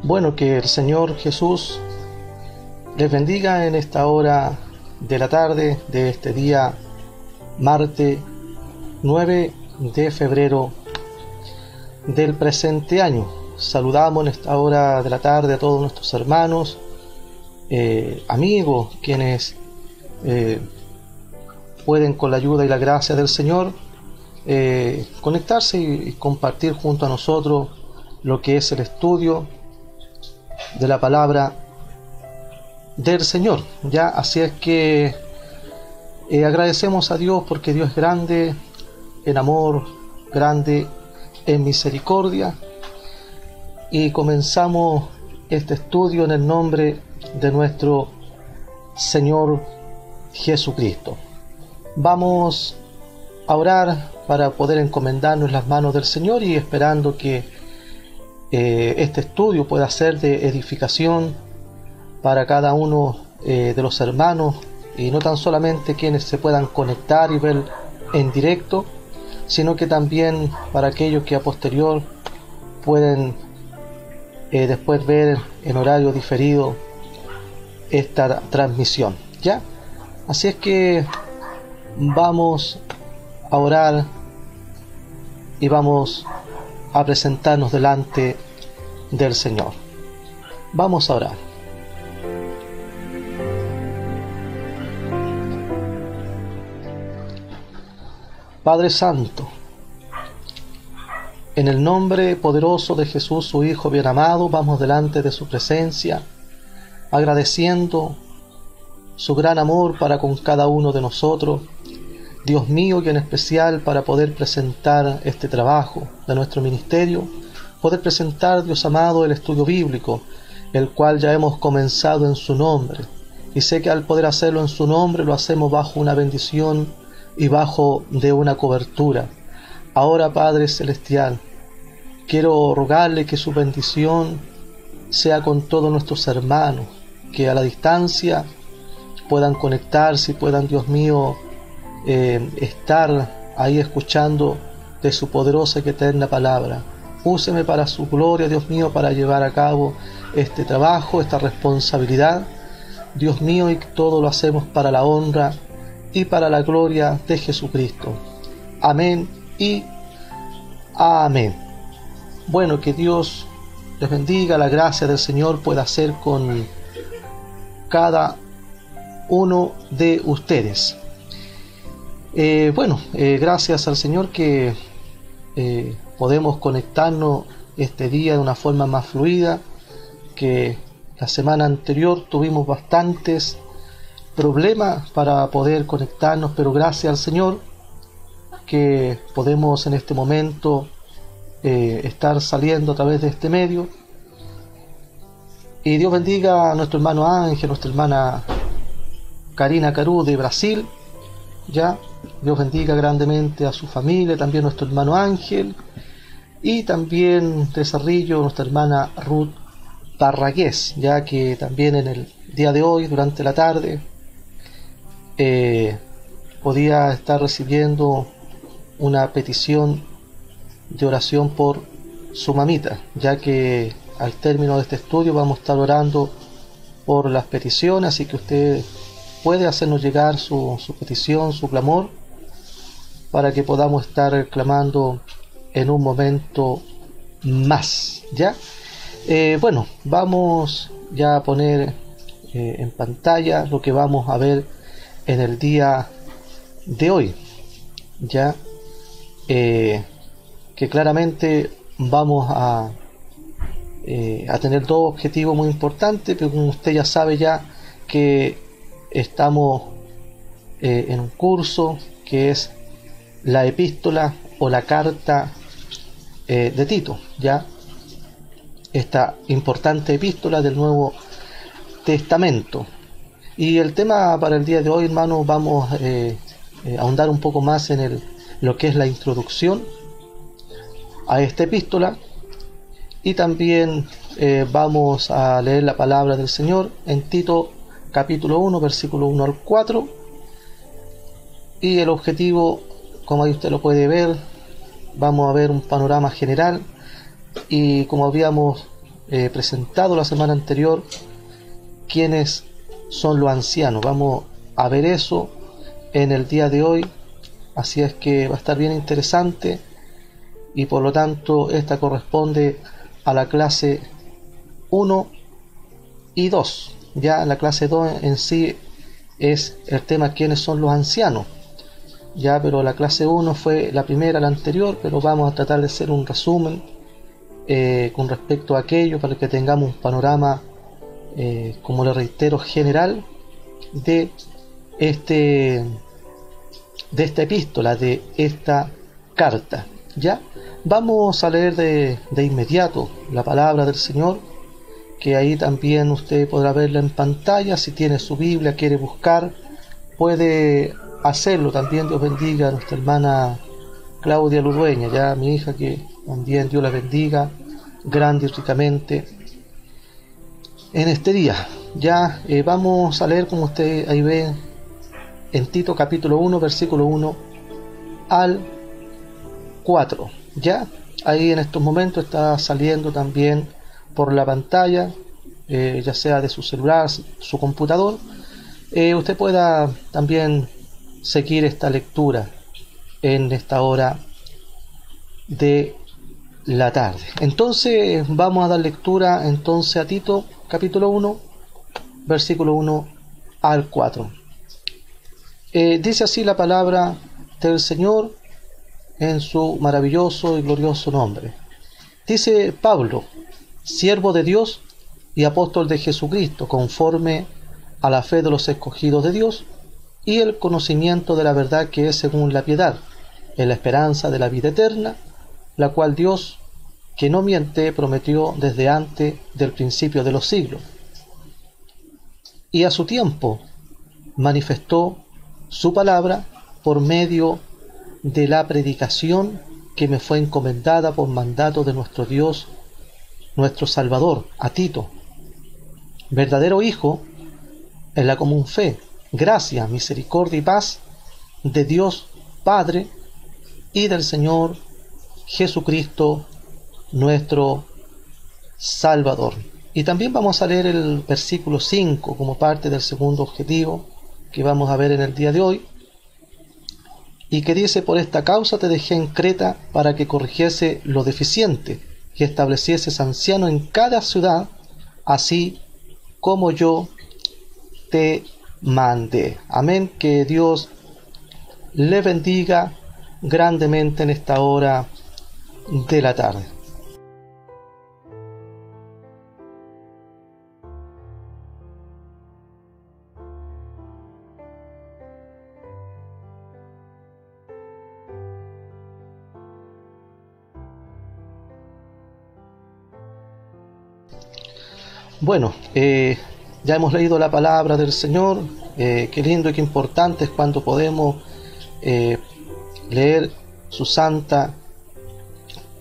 Bueno, que el Señor Jesús les bendiga en esta hora de la tarde de este día martes 9 de febrero del presente año. Saludamos en esta hora de la tarde a todos nuestros hermanos, amigos, quienes pueden, con la ayuda y la gracia del Señor, conectarse y compartir junto a nosotros lo que es el estudio de la palabra del Señor. Ya, así es que agradecemos a Dios porque Dios es grande en amor, grande en misericordia, y comenzamos este estudio en el nombre de nuestro Señor Jesucristo. Vamos a orar para poder encomendarnos en las manos del Señor y esperando que este estudio pueda ser de edificación para cada uno de los hermanos, y no tan solamente quienes se puedan conectar y ver en directo, sino que también para aquellos que a posterior pueden después ver en horario diferido esta transmisión. ¿Ya? Así es que vamos a orar y vamos a presentarnos delante del Señor. Vamos a orar. Padre Santo, en el nombre poderoso de Jesús, su Hijo bien amado, vamos delante de su presencia, agradeciendo su gran amor para con cada uno de nosotros, Dios mío, y en especial para poder presentar este trabajo de nuestro ministerio, poder presentar, Dios amado, el estudio bíblico, el cual ya hemos comenzado en su nombre, y sé que al poder hacerlo en su nombre lo hacemos bajo una bendición y bajo de una cobertura. Ahora, Padre Celestial, quiero rogarle que su bendición sea con todos nuestros hermanos, que a la distancia puedan conectarse y puedan, Dios mío, estar ahí escuchando de su poderosa y eterna palabra. Úseme para su gloria, Dios mío, para llevar a cabo este trabajo, esta responsabilidad, Dios mío, y todo lo hacemos para la honra y para la gloria de Jesucristo. Amén y amén. Bueno, que Dios les bendiga, la gracia del Señor pueda ser con cada uno de ustedes. Gracias al Señor que podemos conectarnos este día de una forma más fluida, que la semana anterior tuvimos bastantes problemas para poder conectarnos, pero gracias al Señor que podemos en este momento estar saliendo a través de este medio. Y Dios bendiga a nuestro hermano Ángel, nuestra hermana Karina Caru de Brasil. Ya, Dios bendiga grandemente a su familia, también nuestro hermano Ángel, y también de Cerrillo, nuestra hermana Ruth Barragués, ya que también en el día de hoy, durante la tarde, podía estar recibiendo una petición de oración por su mamita, ya que al término de este estudio vamos a estar orando por las peticiones, así que usted puede hacernos llegar su petición, su clamor, para que podamos estar clamando en un momento más. ¿Ya? Vamos ya a poner en pantalla lo que vamos a ver en el día de hoy. Ya, que claramente vamos a tener dos objetivos muy importantes, pero como usted ya sabe ya que estamos en un curso que es la epístola o la carta de Tito, ya, esta importante epístola del Nuevo Testamento. Y el tema para el día de hoy, hermanos, vamos a ahondar un poco más en lo que es la introducción a esta epístola, y también vamos a leer la palabra del Señor en Tito capítulo 1, versículo 1 al 4, y el objetivo, como ahí usted lo puede ver, vamos a ver un panorama general, y como habíamos presentado la semana anterior quiénes son los ancianos. Vamos a ver eso en el día de hoy, así es que va a estar bien interesante, y por lo tanto esta corresponde a la clase 1 y 2. Ya la clase 2 en sí es el tema quiénes son los ancianos, ya, pero la clase 1 fue la primera, la anterior, pero vamos a tratar de hacer un resumen con respecto a aquello para que tengamos un panorama, como le reitero, general de esta epístola, de esta carta. Ya vamos a leer de inmediato la palabra del Señor, que ahí también usted podrá verla en pantalla. Si tiene su Biblia, quiere buscar, puede hacerlo. También Dios bendiga a nuestra hermana Claudia Ludueña, ya mi hija, que también Dios la bendiga grande y ricamente en este día. Ya vamos a leer, como usted ahí ve, en Tito capítulo 1, versículo 1 al 4. Ya ahí en estos momentos está saliendo también por la pantalla, ya sea de su celular, su computador. Usted pueda también seguir esta lectura en esta hora de la tarde. Entonces vamos a dar lectura entonces a Tito capítulo 1, versículo 1 al 4. Dice así la palabra del Señor en su maravilloso y glorioso nombre. Dice Pablo, siervo de Dios y apóstol de Jesucristo, conforme a la fe de los escogidos de Dios y el conocimiento de la verdad que es según la piedad, en la esperanza de la vida eterna, la cual Dios, que no miente, prometió desde antes del principio de los siglos. Y a su tiempo manifestó su palabra por medio de la predicación que me fue encomendada por mandato de nuestro Dios, nuestro Salvador, a Tito, verdadero hijo en la común fe, gracia, misericordia y paz de Dios Padre y del Señor Jesucristo, nuestro Salvador. Y también vamos a leer el versículo 5 como parte del segundo objetivo que vamos a ver en el día de hoy, y que dice: por esta causa te dejé en Creta, para que corrigiese lo deficiente y establecieses anciano en cada ciudad, así como yo te mandé. Amén. Que Dios le bendiga grandemente en esta hora de la tarde. Bueno, ya hemos leído la palabra del Señor. Qué lindo y qué importante es cuando podemos leer su santa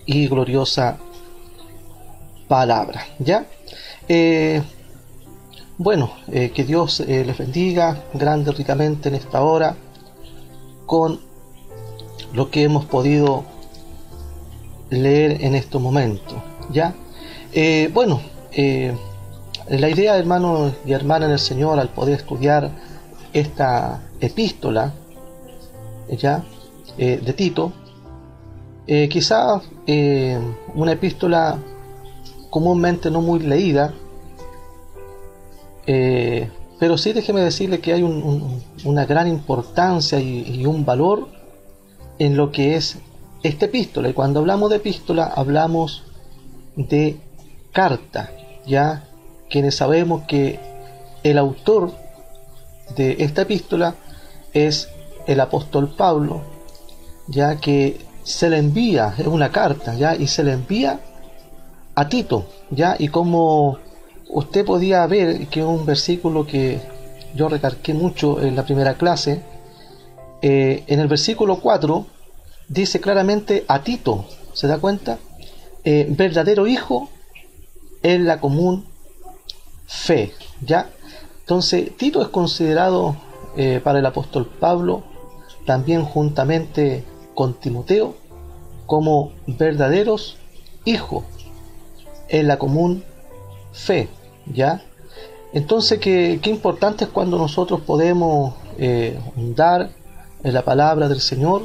y gloriosa palabra. ¿Ya? Bueno, que Dios les bendiga grande y ricamente en esta hora con lo que hemos podido leer en estos momentos. ¿Ya? Bueno, la idea, hermanos y hermanas en el Señor, al poder estudiar esta epístola, ¿ya? De Tito, quizás una epístola comúnmente no muy leída, pero sí déjeme decirle que hay una gran importancia y un valor en lo que es esta epístola. Y cuando hablamos de epístola hablamos de carta, ya, quienes sabemos que el autor de esta epístola es el apóstol Pablo, ya que se le envía, es una carta, ya, y se le envía a Tito, ya, y como usted podía ver, que es un versículo que yo recalqué mucho en la primera clase, en el versículo 4 dice claramente a Tito, ¿se da cuenta? Verdadero hijo en la común fe, ¿ya? Entonces Tito es considerado para el apóstol Pablo, también juntamente con Timoteo, como verdaderos hijos en la común fe, ¿ya? Entonces, qué importante es cuando nosotros podemos dar en la palabra del Señor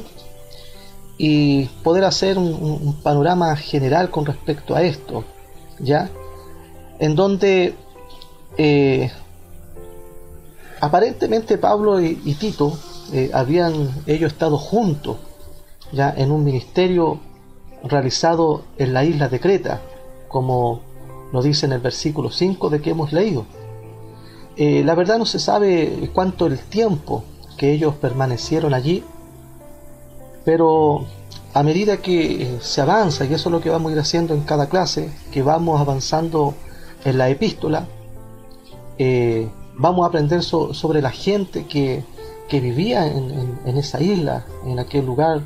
y poder hacer un panorama general con respecto a esto, ¿ya? En donde aparentemente Pablo y Tito habían ellos estado juntos, ya, en un ministerio realizado en la isla de Creta, como lo dice en el versículo 5 de que hemos leído. La verdad no se sabe cuánto el tiempo que ellos permanecieron allí, pero a medida que se avanza, y eso es lo que vamos a ir haciendo en cada clase, que vamos avanzando en la epístola, vamos a aprender sobre la gente que vivía en esa isla, en aquel lugar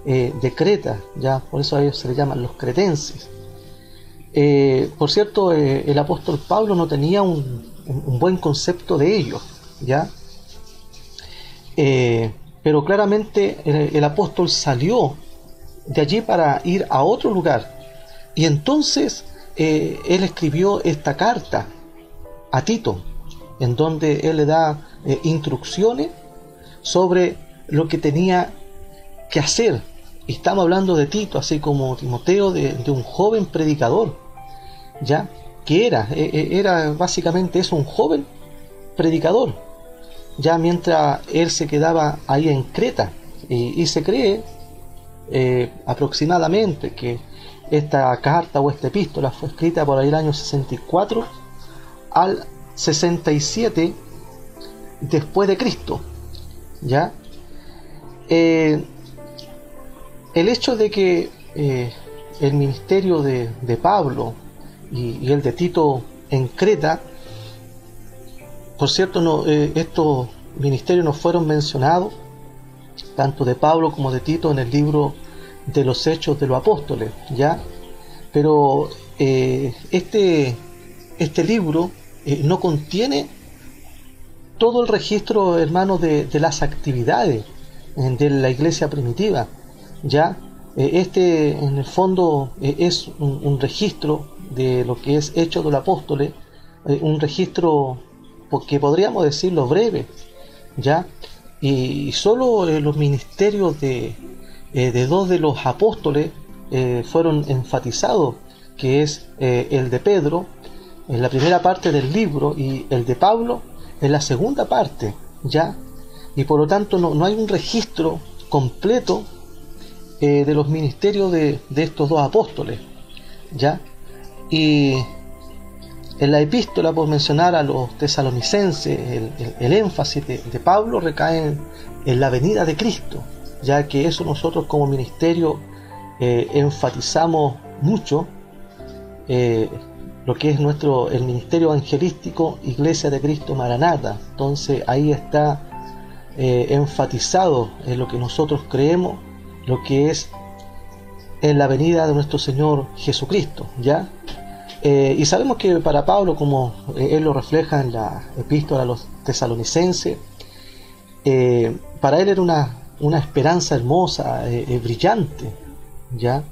de Creta, ya por eso a ellos se les llaman los cretenses. Por cierto, el apóstol Pablo no tenía un buen concepto de ellos, ya, pero claramente el apóstol salió de allí para ir a otro lugar, y entonces él escribió esta carta a Tito, en donde él le da instrucciones sobre lo que tenía que hacer. Y estamos hablando de Tito, así como Timoteo, de un joven predicador, ya, que era básicamente eso, un joven predicador, ya, mientras él se quedaba ahí en Creta, y se cree aproximadamente que esta carta o esta epístola fue escrita por ahí el año 64 al 67 después de Cristo, ya. El hecho de que el ministerio de Pablo y el de Tito en Creta, por cierto, estos ministerios no fueron mencionados, tanto de Pablo como de Tito, en el libro de los Hechos de los Apóstoles, ya, pero este libro no contiene todo el registro, hermanos, de las actividades de la iglesia primitiva, ya. En el fondo es un registro de lo que es Hechos de los Apóstoles, un registro que podríamos decirlo breve, ya, y solo los ministerios de dos de los apóstoles fueron enfatizados, que es el de Pedro en la primera parte del libro y el de Pablo en la segunda parte, ya, y por lo tanto no hay un registro completo de los ministerios de estos dos apóstoles, ya. Y en la epístola, por mencionar a los tesalonicenses, el énfasis de Pablo recae en la venida de Cristo, ya que eso nosotros como ministerio enfatizamos mucho, lo que es el ministerio evangelístico Iglesia de Cristo Maranata. Entonces ahí está enfatizado en lo que nosotros creemos, lo que es en la venida de nuestro Señor Jesucristo, ¿ya? Y sabemos que para Pablo, como él lo refleja en la epístola a los tesalonicenses, para él era una esperanza hermosa, brillante, ¿ya?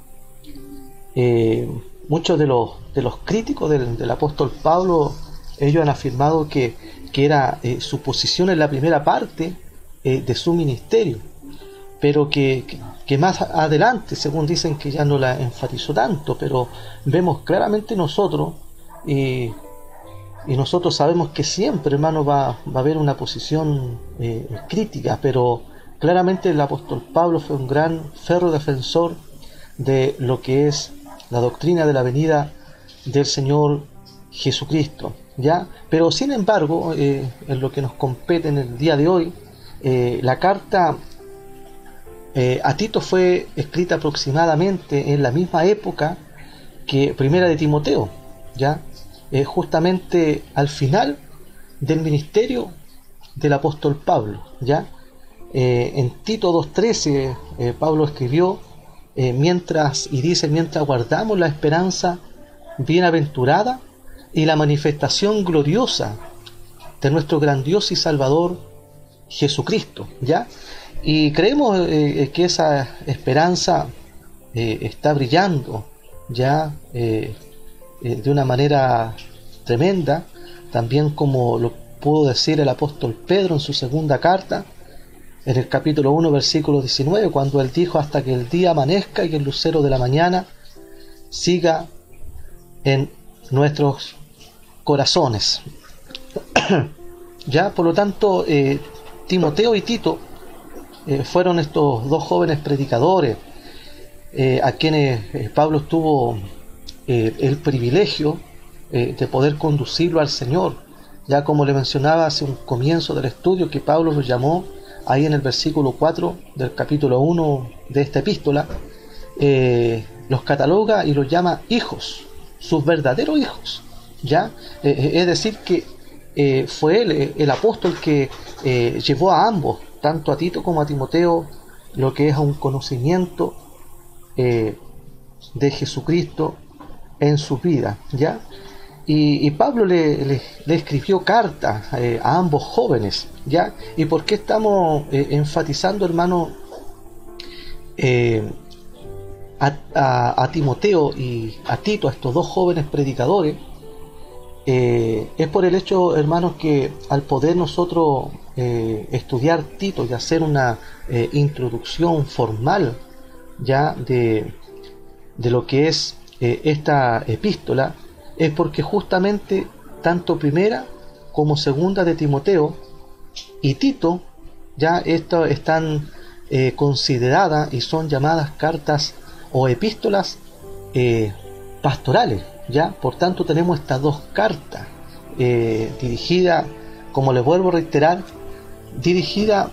Muchos de los críticos del apóstol Pablo, ellos han afirmado que era su posición en la primera parte de su ministerio, pero que más adelante, según dicen, que ya no la enfatizó tanto, pero vemos claramente nosotros, y nosotros sabemos que siempre, hermano, va a haber una posición crítica, pero claramente el apóstol Pablo fue un gran ferro defensor de lo que es la doctrina de la venida del Señor Jesucristo, ¿ya? Pero sin embargo, en lo que nos compete en el día de hoy, la carta a Tito fue escrita aproximadamente en la misma época que Primera de Timoteo, ¿ya? Justamente al final del ministerio del apóstol Pablo, ¿ya? En Tito 2:13 Pablo escribió mientras guardamos la esperanza bienaventurada y la manifestación gloriosa de nuestro gran Dios y Salvador Jesucristo, ¿ya? Y creemos que esa esperanza está brillando ya de una manera tremenda, también como lo pudo decir el apóstol Pedro en su segunda carta, en el capítulo 1, versículo 19, cuando él dijo: hasta que el día amanezca y el lucero de la mañana siga en nuestros corazones. Ya, por lo tanto, Timoteo y Tito fueron estos dos jóvenes predicadores a quienes Pablo tuvo el privilegio de poder conducirlo al Señor. Ya como le mencionaba hace un comienzo del estudio, que Pablo los llamó ahí en el versículo 4 del capítulo 1 de esta epístola, los cataloga y los llama hijos, sus verdaderos hijos. ¿Ya? Es decir, que fue él, el apóstol, que llevó a ambos, tanto a Tito como a Timoteo, lo que es a un conocimiento de Jesucristo en su vida. ¿Ya? Y Pablo le escribió cartas a ambos jóvenes. ¿Ya? ¿Y por qué estamos enfatizando, hermano, a Timoteo y a Tito, a estos dos jóvenes predicadores? Es por el hecho, hermanos, que al poder nosotros estudiar Tito y hacer una introducción formal ya de lo que es esta epístola, es porque justamente tanto primera como segunda de Timoteo y Tito ya están consideradas y son llamadas cartas o epístolas pastorales. ¿Ya? Por tanto, tenemos estas dos cartas dirigidas, como les vuelvo a reiterar, dirigida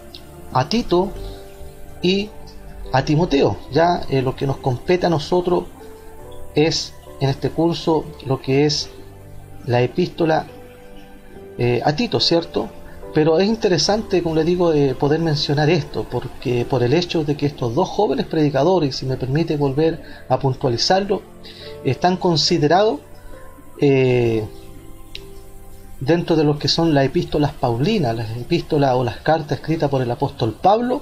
a Tito y a Timoteo. Ya lo que nos compete a nosotros es, en este curso, lo que es la epístola a Tito, ¿cierto? Pero es interesante, como les digo, poder mencionar esto, porque por el hecho de que estos dos jóvenes predicadores, si me permite volver a puntualizarlo, están considerados dentro de lo que son las epístolas paulinas, las epístolas o las cartas escritas por el apóstol Pablo,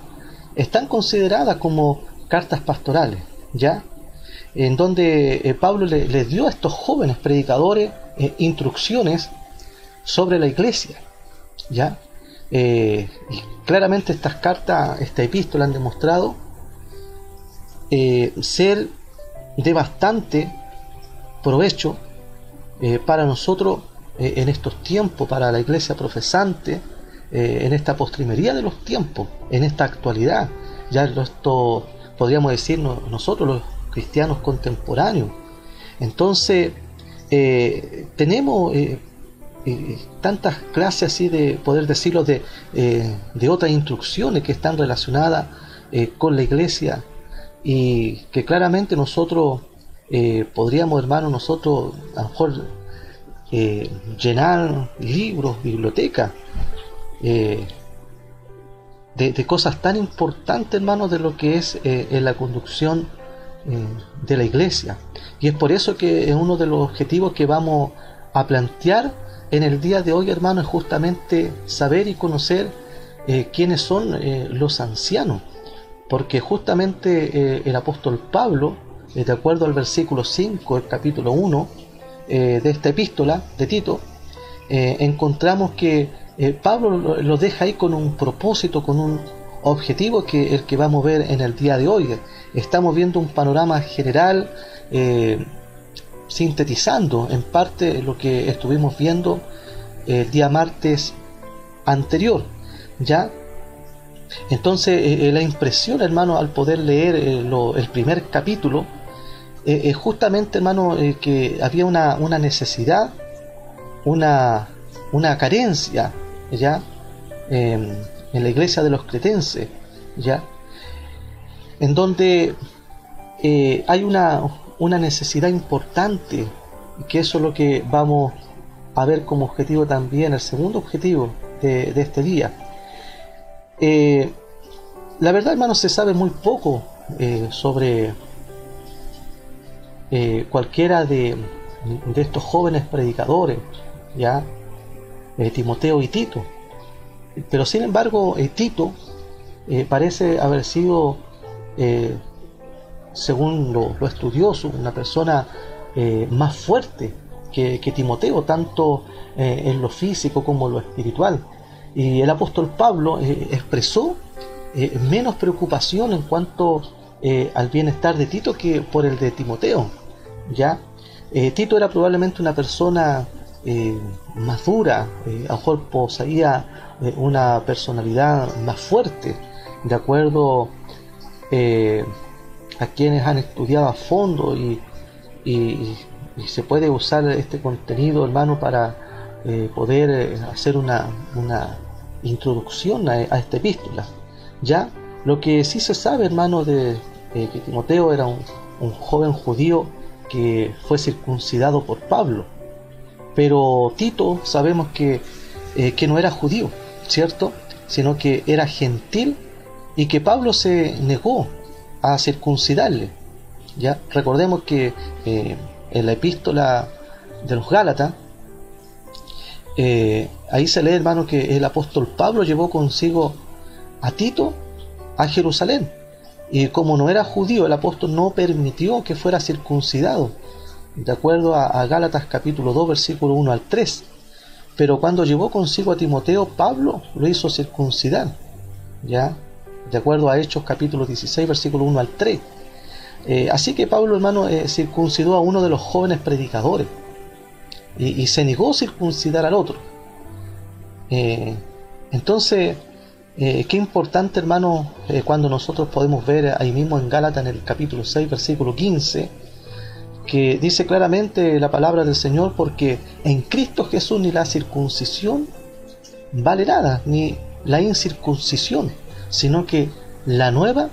están consideradas como cartas pastorales, ¿ya? En donde Pablo les dio a estos jóvenes predicadores instrucciones sobre la iglesia, ¿ya? Y claramente estas cartas, esta epístola, han demostrado ser de bastante provecho para nosotros en estos tiempos, para la iglesia profesante, en esta postrimería de los tiempos, en esta actualidad. Ya esto podríamos decir nosotros los cristianos contemporáneos. Entonces tenemos tantas clases, así de poder decirlo, de otras instrucciones que están relacionadas con la iglesia, y que claramente nosotros podríamos, hermanos, nosotros a lo mejor llenar libros, bibliotecas de cosas tan importantes, hermanos, de lo que es en la conducción de la iglesia. Y es por eso que es uno de los objetivos que vamos a plantear en el día de hoy, hermanos, es justamente saber y conocer quiénes son los ancianos, porque justamente el apóstol Pablo, de acuerdo al versículo 5 del capítulo 1 de esta epístola de Tito, encontramos que Pablo lo deja ahí con un propósito, con un objetivo, que el que vamos a ver en el día de hoy. Estamos viendo un panorama general, sintetizando en parte lo que estuvimos viendo el día martes anterior, ¿ya? Entonces la impresión, hermano, al poder leer el primer capítulo, justamente, hermano, que había una necesidad, una carencia, ¿ya? En la iglesia de los cretenses, ¿ya? En donde hay una necesidad importante, que eso es lo que vamos a ver como objetivo también, el segundo objetivo de este día. La verdad, hermano, se sabe muy poco sobre cualquiera de estos jóvenes predicadores, ya, Timoteo y Tito. Pero sin embargo, Tito parece haber sido, según lo estudioso, una persona más fuerte que Timoteo, tanto en lo físico como en lo espiritual. Y el apóstol Pablo expresó menos preocupación en cuanto al bienestar de Tito que por el de Timoteo. ¿Ya? Tito era probablemente una persona más dura, a lo mejor poseía una personalidad más fuerte, de acuerdo a quienes han estudiado a fondo, y se puede usar este contenido, hermano, para poder hacer una introducción a esta epístola. Ya, lo que sí se sabe, hermano, de que Timoteo era un joven judío que fue circuncidado por Pablo, pero Tito sabemos que no era judío, ¿cierto?, sino que era gentil, y que Pablo se negó a circuncidarle. Ya recordemos que en la epístola de los Gálatas, ahí se lee, hermano, que el apóstol Pablo llevó consigo a Tito a Jerusalén, y como no era judío, el apóstol no permitió que fuera circuncidado, de acuerdo a Gálatas capítulo 2 versículo 1 al 3. Pero cuando llevó consigo a Timoteo, Pablo lo hizo circuncidar, ya, de acuerdo a Hechos capítulo 16 versículo 1 al 3. Así que Pablo, hermano, circuncidó a uno de los jóvenes predicadores, y se negó a circuncidar al otro. Entonces, qué importante, hermano, cuando nosotros podemos ver ahí mismo en Gálatas, en el capítulo 6 versículo 15, que dice claramente la palabra del Señor: porque en Cristo Jesús ni la circuncisión vale nada, ni la incircuncisión, sino que la nueva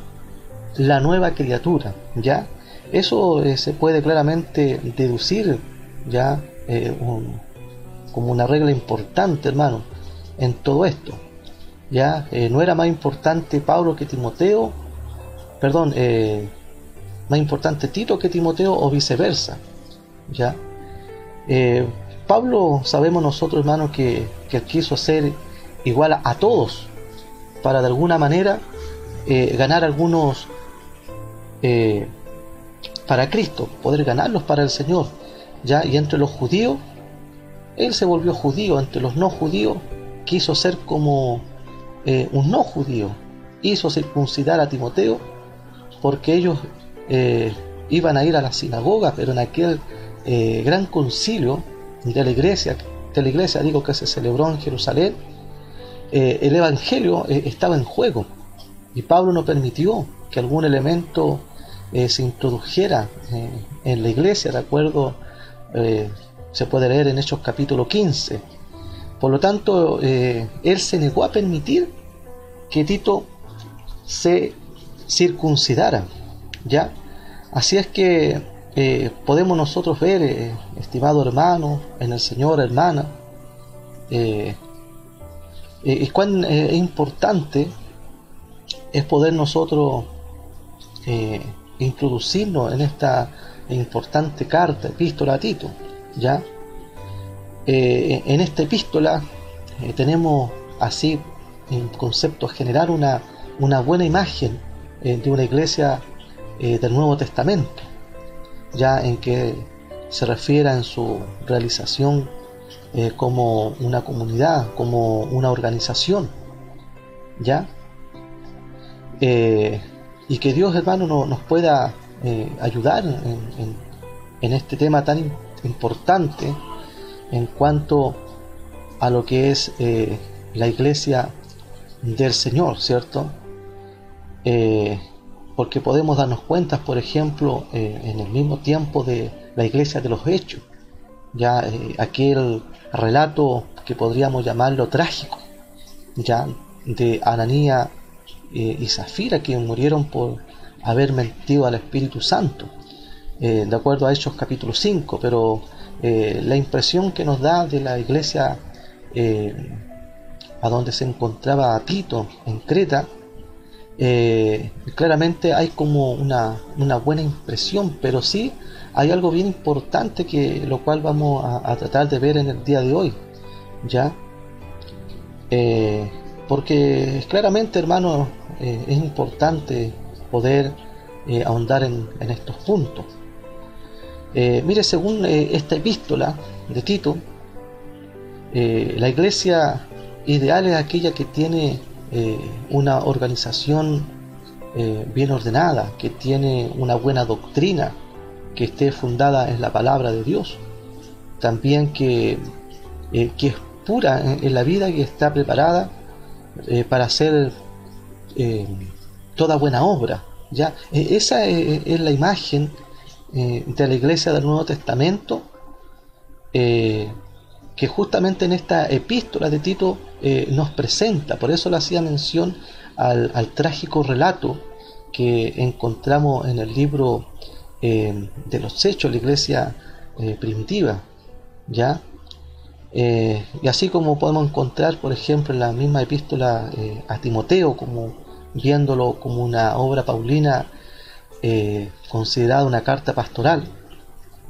criatura. Ya, eso se puede claramente deducir, ya, como una regla importante, hermano, en todo esto. Ya, no era más importante Pablo que Timoteo, perdón, más importante Tito que Timoteo, o viceversa. Ya, Pablo, sabemos nosotros, hermano, que quiso ser igual a todos, para de alguna manera ganar algunos para Cristo, poder ganarlos para el Señor. Ya, y entre los judíos, él se volvió judío; entre los no judíos, quiso ser como un no judío. Hizo circuncidar a Timoteo, porque ellos iban a ir a la sinagoga, pero en aquel gran concilio de la iglesia digo, que se celebró en Jerusalén, el evangelio estaba en juego, y Pablo no permitió que algún elemento se introdujera en la iglesia, de acuerdo, se puede leer en Hechos capítulo 15. Por lo tanto, él se negó a permitir que Tito se circuncidara. ¿Ya? Así es que podemos nosotros ver, estimado hermano en el Señor, hermana, cuán importante es poder nosotros introducirnos en esta importante carta, epístola a Tito. ¿Ya? En esta epístola tenemos así, en concepto general, una buena imagen de una iglesia del Nuevo Testamento, ya, en que se refiere en su realización como una comunidad, como una organización. ¿Ya? Y que Dios, hermano, nos pueda ayudar en este tema tan importante en cuanto a lo que es la iglesia del Señor, ¿cierto? Porque podemos darnos cuenta, por ejemplo, en el mismo tiempo de la iglesia de los Hechos, ya, aquel relato que podríamos llamarlo trágico, ya, de Ananías y Zafira, que murieron por haber mentido al Espíritu Santo, de acuerdo a Hechos capítulo 5. Pero la impresión que nos da de la iglesia a donde se encontraba Tito, en Creta, claramente hay como una buena impresión, pero sí hay algo bien importante, que lo cual vamos a tratar de ver en el día de hoy. ¿Ya? Porque claramente, hermano, es importante poder ahondar en estos puntos. Mire, según esta epístola de Tito, la iglesia ideal es aquella que tiene una organización bien ordenada, que tiene una buena doctrina, que esté fundada en la palabra de Dios, también que es pura en la vida, que está preparada para hacer toda buena obra, ¿ya? Esa es la imagen de la iglesia del Nuevo Testamento, que justamente en esta epístola de Tito nos presenta. Por eso le hacía mención al trágico relato que encontramos en el libro de los Hechos, la iglesia primitiva, ¿ya? Y así como podemos encontrar, por ejemplo, en la misma epístola a Timoteo, como viéndolo como una obra paulina, considerada una carta pastoral,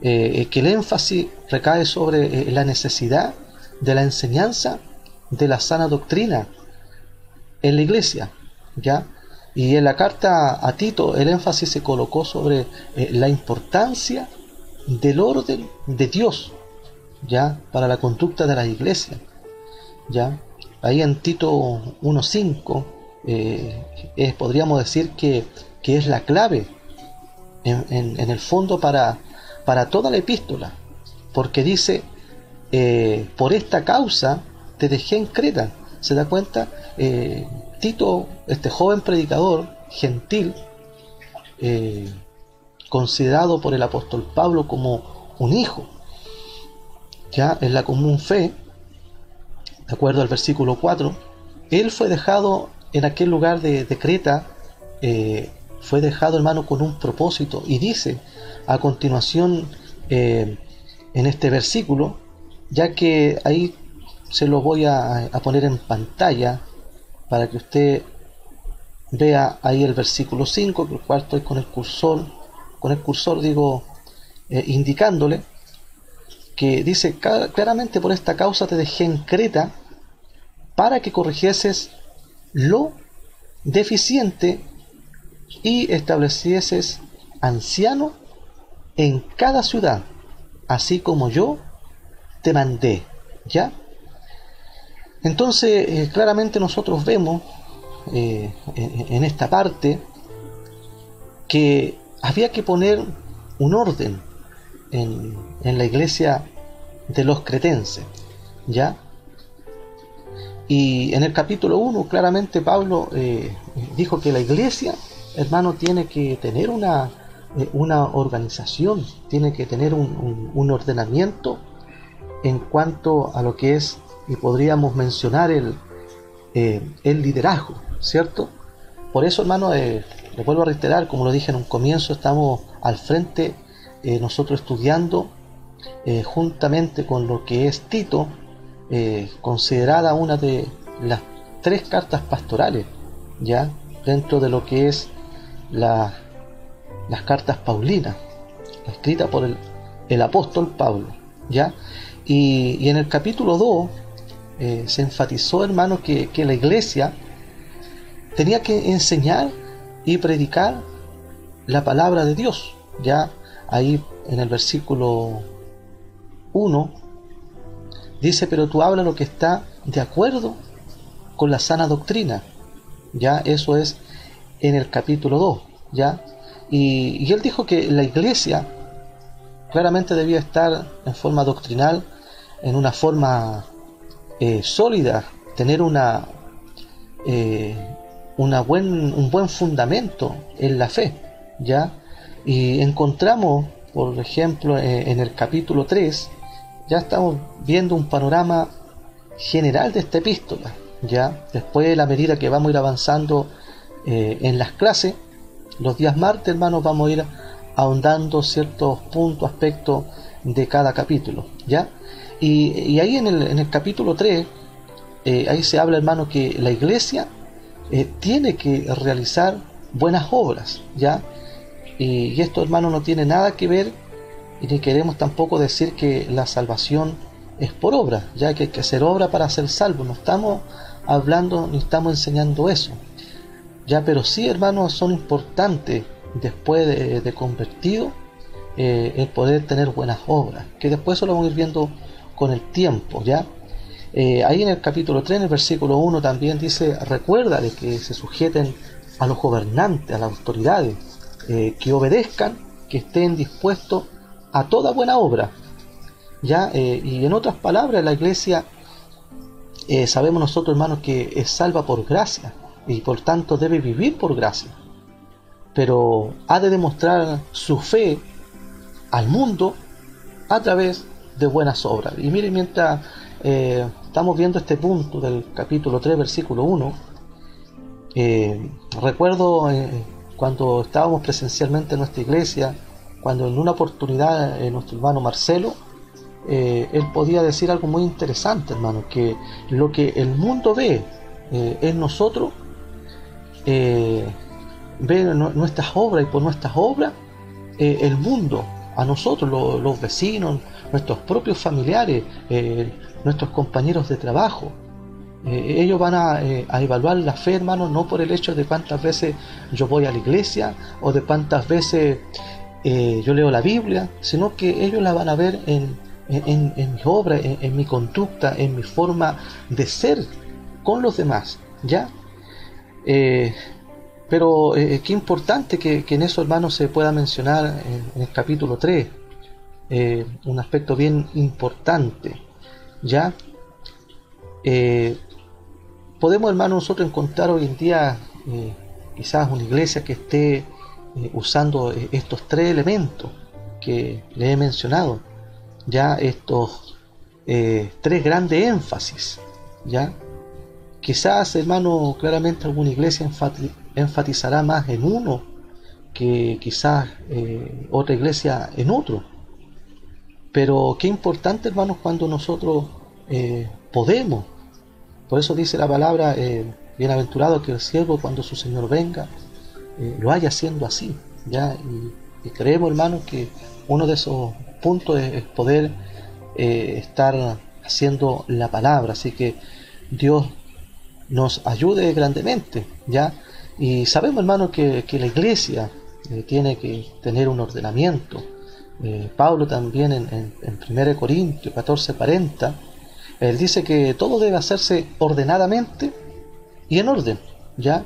que el énfasis recae sobre la necesidad de la enseñanza de la sana doctrina en la iglesia, ¿ya? Y en la carta a Tito el énfasis se colocó sobre la importancia del orden de Dios, ¿ya?, para la conducta de la iglesia, ¿ya? Ahí en Tito 1:5 podríamos decir que es la clave en el fondo para toda la epístola, porque dice: por esta causa te dejé en Creta. ¿Se da cuenta? Tito, este joven predicador gentil, considerado por el apóstol Pablo como un hijo, ya en la común fe, de acuerdo al versículo 4, él fue dejado en aquel lugar de Creta, fue dejado, hermano, con un propósito, y dice a continuación en este versículo, ya que ahí se lo voy a poner en pantalla para que usted vea ahí el versículo 5, el cual estoy con el cursor indicándole, que dice claramente: por esta causa te dejé en Creta, para que corrigieses lo deficiente y establecieses anciano en cada ciudad, así como yo te mandé, ¿ya? Entonces, claramente nosotros vemos en esta parte que había que poner un orden en la iglesia de los cretenses, ¿ya? Y en el capítulo 1 claramente Pablo dijo que la iglesia, hermano, tiene que tener una organización, tiene que tener un ordenamiento en cuanto a lo que es, y podríamos mencionar el liderazgo, ¿cierto? Por eso, hermano, les vuelvo a reiterar, como lo dije en un comienzo, estamos al frente, nosotros estudiando juntamente con lo que es Tito, considerada una de las 3 cartas pastorales, ya dentro de lo que es las cartas paulinas, escritas por el apóstol Pablo, ya. Y en el capítulo 2 se enfatizó, hermano, que la iglesia tenía que enseñar y predicar la palabra de Dios. Ya ahí en el versículo 1 dice: pero tú hablas lo que está de acuerdo con la sana doctrina. Ya eso es en el capítulo 2, ya. Y él dijo que la iglesia claramente debía estar en forma doctrinal, en una forma sólida, tener un buen fundamento en la fe, ¿ya? Y encontramos, por ejemplo, en el capítulo 3, ya estamos viendo un panorama general de esta epístola, ¿ya? Después, a la medida que vamos a ir avanzando en las clases, los días martes, hermanos, vamos a ir ahondando ciertos puntos, aspectos de cada capítulo, ¿ya? Y ahí en el capítulo 3, ahí se habla, hermano, que la iglesia tiene que realizar buenas obras, ¿ya? Y esto, hermano, no tiene nada que ver, y ni queremos tampoco decir que la salvación es por obra, ya que hay que hacer obra para ser salvo. No estamos hablando ni estamos enseñando eso, ya, pero sí, hermanos, son importantes después de convertido el poder tener buenas obras, que después eso lo vamos a ir viendo con el tiempo, ¿ya? Ahí en el capítulo 3, en el versículo 1 también dice: recuerda de que se sujeten a los gobernantes, a las autoridades, que obedezcan, que estén dispuestos a toda buena obra, ¿ya? Y en otras palabras, la iglesia, sabemos nosotros, hermanos, que es salva por gracia y por tanto debe vivir por gracia, pero ha de demostrar su fe al mundo a través de buenas obras. Y miren, mientras estamos viendo este punto del capítulo 3, versículo 1, recuerdo cuando estábamos presencialmente en nuestra iglesia, cuando en una oportunidad nuestro hermano Marcelo, él podía decir algo muy interesante, hermano, que lo que el mundo ve en nosotros, ve nuestras obras, y por nuestras obras el mundo, a nosotros, los vecinos, nuestros propios familiares, nuestros compañeros de trabajo, ellos van a evaluar la fe, hermano, no por el hecho de cuántas veces yo voy a la iglesia o de cuántas veces yo leo la Biblia, sino que ellos la van a ver en mi obra, en mi conducta, en mi forma de ser con los demás, ¿ya? Pero qué importante que en eso, hermano, se pueda mencionar en el capítulo 3 un aspecto bien importante, ¿ya? Podemos, hermano, nosotros encontrar hoy en día quizás una iglesia que esté usando estos tres elementos que le he mencionado, ya estos tres grandes énfasis, ¿ya? Quizás, hermano, claramente alguna iglesia enfatizará más en uno que quizás otra iglesia en otro. Pero qué importante, hermanos, cuando nosotros podemos. Por eso dice la palabra, bienaventurado que el siervo cuando su Señor venga lo haya haciendo así, ¿ya? Y creemos, hermanos, que uno de esos puntos es poder estar haciendo la palabra. Así que Dios nos ayude grandemente, ¿ya? Y sabemos, hermano, que la iglesia tiene que tener un ordenamiento. Pablo también en 1 Corintios 14:40, él dice que todo debe hacerse ordenadamente y en orden, ¿ya?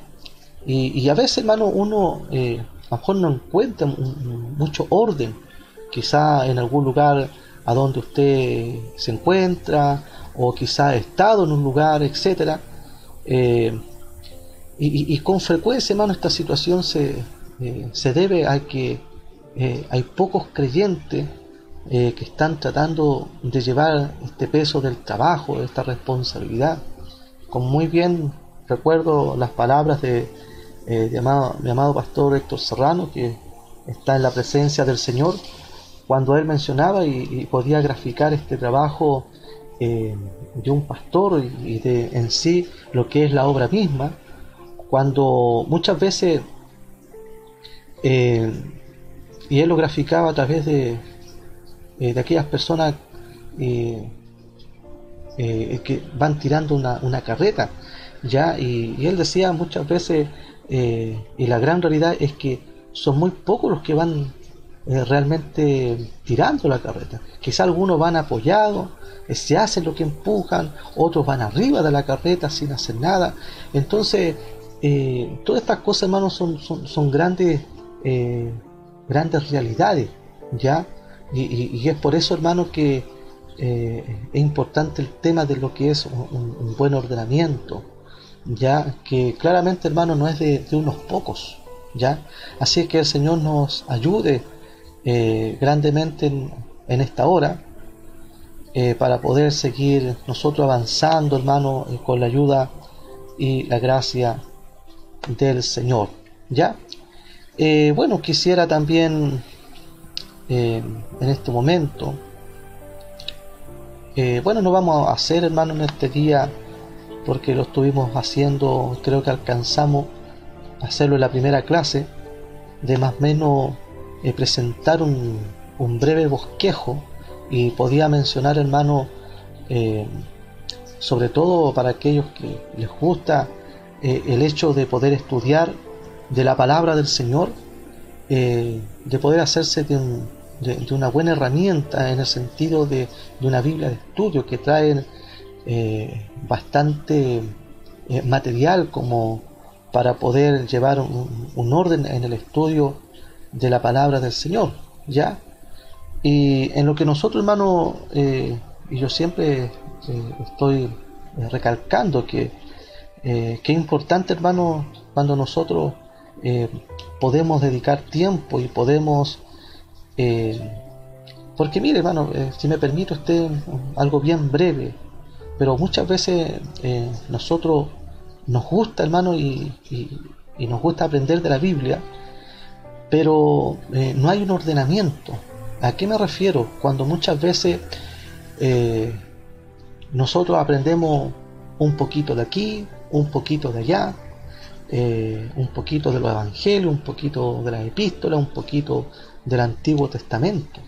Y a veces, hermano, uno a lo mejor no encuentra mucho orden, quizá en algún lugar a donde usted se encuentra, o quizá ha estado en un lugar, etcétera. Y con frecuencia, hermano, esta situación se debe a que hay pocos creyentes que están tratando de llevar este peso del trabajo, de esta responsabilidad. Como muy bien recuerdo las palabras de mi amado pastor Héctor Serrano, que está en la presencia del Señor, cuando él mencionaba y podía graficar este trabajo de un pastor y de en sí lo que es la obra misma, cuando muchas veces y él lo graficaba a través de aquellas personas que van tirando una carreta, ¿ya? Y él decía muchas veces, y la gran realidad es que son muy pocos los que van realmente tirando la carreta. Quizá algunos van apoyados, se hacen lo que empujan, otros van arriba de la carreta sin hacer nada. Entonces todas estas cosas, hermanos, son grandes realidades, ¿ya? Y es por eso, hermano, que es importante el tema de lo que es un buen ordenamiento, ya que claramente, hermano, no es de unos pocos, ¿ya? Así que el Señor nos ayude grandemente en esta hora, para poder seguir nosotros avanzando, hermano, con la ayuda y la gracia del Señor, ¿ya? Bueno, quisiera también en este momento, bueno, no vamos a hacer, hermano, en este día, porque lo estuvimos haciendo, creo que alcanzamos a hacerlo en la primera clase, de más o menos presentar un breve bosquejo, y podía mencionar, hermano, sobre todo para aquellos que les gusta el hecho de poder estudiar de la palabra del Señor, de poder hacerse de de una buena herramienta en el sentido de una Biblia de estudio que trae bastante material como para poder llevar un orden en el estudio de la palabra del Señor, ¿ya? Y en lo que nosotros, hermano, y yo siempre estoy recalcando que es importante, hermano, cuando nosotros podemos dedicar tiempo y podemos porque mire, hermano, si me permite usted algo bien breve, pero muchas veces nosotros nos gusta, hermano, y nos gusta aprender de la Biblia, pero no hay un ordenamiento. ¿A qué me refiero? Cuando muchas veces nosotros aprendemos un poquito de aquí, un poquito de allá, un poquito de los evangelios, un poquito de las epístolas, un poquito del Antiguo Testamento.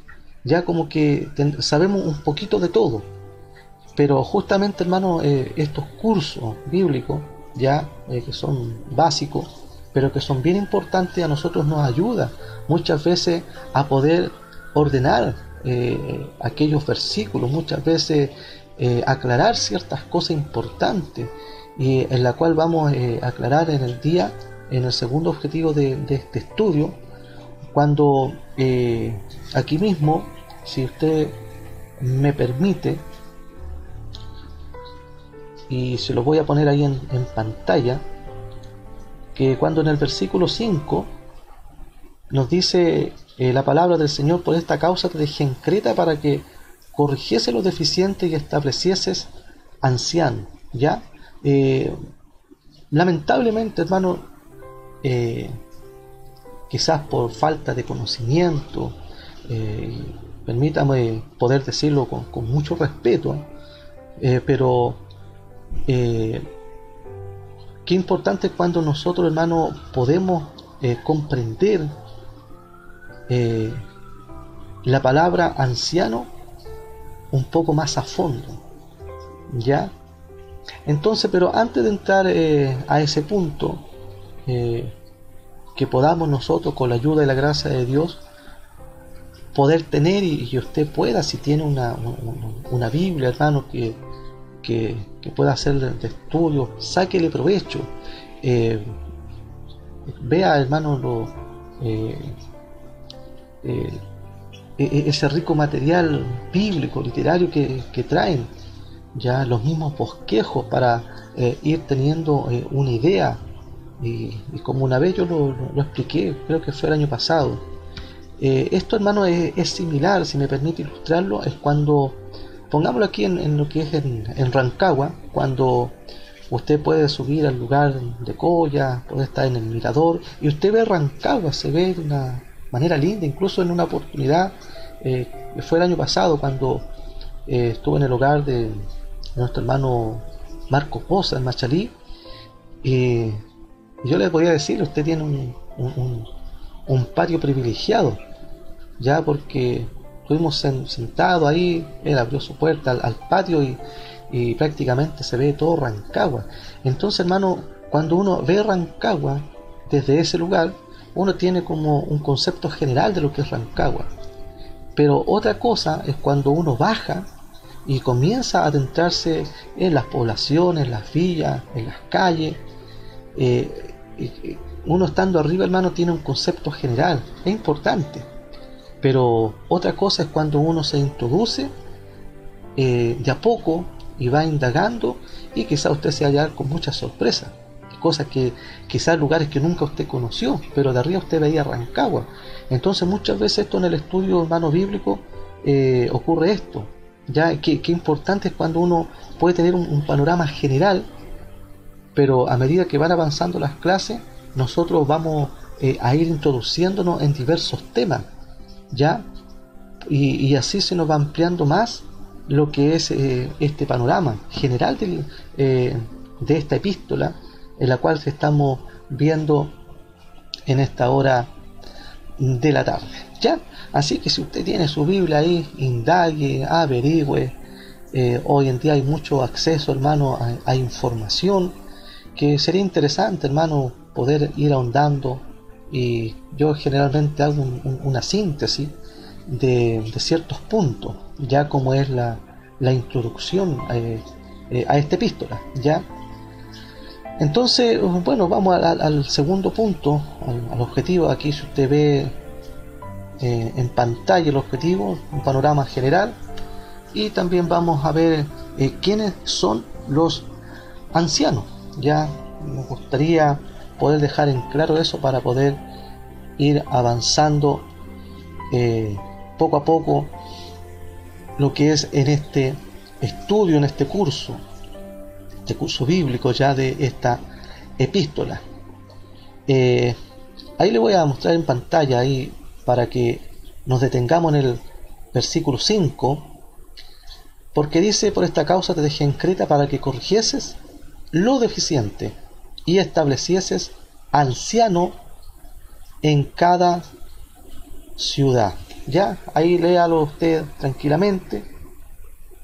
Ya como que sabemos un poquito de todo, pero justamente, hermano, estos cursos bíblicos, ya que son básicos, pero que son bien importantes, a nosotros nos ayuda muchas veces a poder ordenar aquellos versículos, muchas veces aclarar ciertas cosas importantes, y en la cual vamos a aclarar en el día, en el segundo objetivo de este estudio, cuando aquí mismo, si usted me permite, y se lo voy a poner ahí en pantalla, que cuando en el versículo 5 nos dice la palabra del Señor: por esta causa te dejé en Creta para que corrigiese lo deficiente y establecieses anciano. ¿Ya? Lamentablemente, hermano, quizás por falta de conocimiento, permítame poder decirlo con mucho respeto, pero qué importante es cuando nosotros, hermano, podemos comprender la palabra anciano un poco más a fondo, ¿ya? Entonces, pero antes de entrar a ese punto, que podamos nosotros, con la ayuda y la gracia de Dios, poder tener, y usted pueda, si tiene una Biblia, hermano, que pueda hacer de estudio, sáquele provecho, vea, hermano, ese rico material bíblico, literario que traen, ya los mismos bosquejos para ir teniendo una idea, y como una vez yo lo expliqué, creo que fue el año pasado, esto, hermano, es similar, si me permite ilustrarlo, es cuando, pongámoslo aquí en lo que es en Rancagua, cuando usted puede subir al lugar de Coya, puede estar en el mirador, y usted ve Rancagua, se ve de una manera linda, incluso en una oportunidad, fue el año pasado, cuando estuve en el hogar de nuestro hermano Marcos Bosa en Machalí, y yo le podía decir, usted tiene un patio privilegiado, ya, porque estuvimos sentados ahí, él abrió su puerta al patio y prácticamente se ve todo Rancagua. Entonces, hermano, cuando uno ve Rancagua desde ese lugar, uno tiene como un concepto general de lo que es Rancagua, pero otra cosa es cuando uno baja y comienza a adentrarse en las poblaciones, en las villas, en las calles. Uno estando arriba, hermano, tiene un concepto general, es importante, pero otra cosa es cuando uno se introduce de a poco y va indagando, y quizá usted se hallar con muchas sorpresas, cosas que quizás lugares que nunca usted conoció, pero de arriba usted veía Rancagua. Entonces muchas veces esto en el estudio, hermano, bíblico, ocurre esto, ya que importante es cuando uno puede tener un panorama general, pero a medida que van avanzando las clases, nosotros vamos a ir introduciéndonos en diversos temas, ¿ya? Y así se nos va ampliando más lo que es este panorama general de esta epístola, en la cual estamos viendo en esta hora de la tarde, ¿ya? Así que si usted tiene su Biblia ahí, indague, averigüe. Hoy en día hay mucho acceso, hermano, a información, que sería interesante, hermano, poder ir ahondando, y yo generalmente hago una síntesis de ciertos puntos, ya como es la introducción a esta epístola, ¿ya? Entonces, bueno, vamos al segundo punto, al objetivo. Aquí, si usted ve en pantalla el objetivo, un panorama general, y también vamos a ver quiénes son los ancianos. Ya me gustaría poder dejar en claro eso para poder ir avanzando poco a poco lo que es en este estudio, en este curso bíblico ya de esta epístola. Ahí le voy a mostrar en pantalla ahí para que nos detengamos en el versículo 5, porque dice: por esta causa te dejé en Creta para que corrigieses lo deficiente y establecieses anciano en cada ciudad. Ya, ahí léalo usted tranquilamente,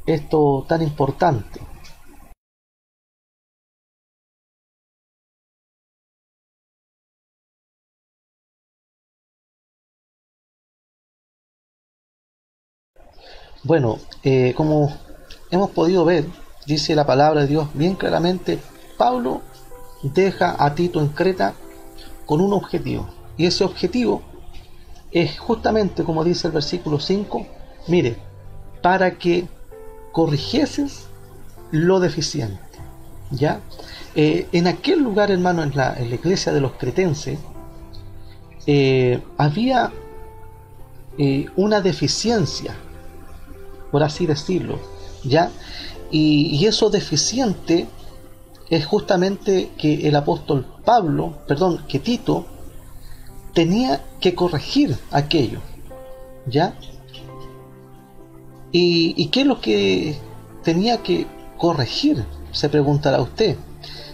esto tan importante. Bueno, como hemos podido ver, dice la palabra de Dios bien claramente, Pablo deja a Tito en Creta con un objetivo, y ese objetivo es justamente, como dice el versículo 5, mire, para que corrigieses lo deficiente, ¿ya? En aquel lugar, hermano, en la iglesia de los cretenses, había una deficiencia, por así decirlo, ¿ya? Y eso deficiente es justamente que el apóstol que Tito tenía que corregir aquello, ¿ya? ¿Y qué es lo que tenía que corregir? Se preguntará usted.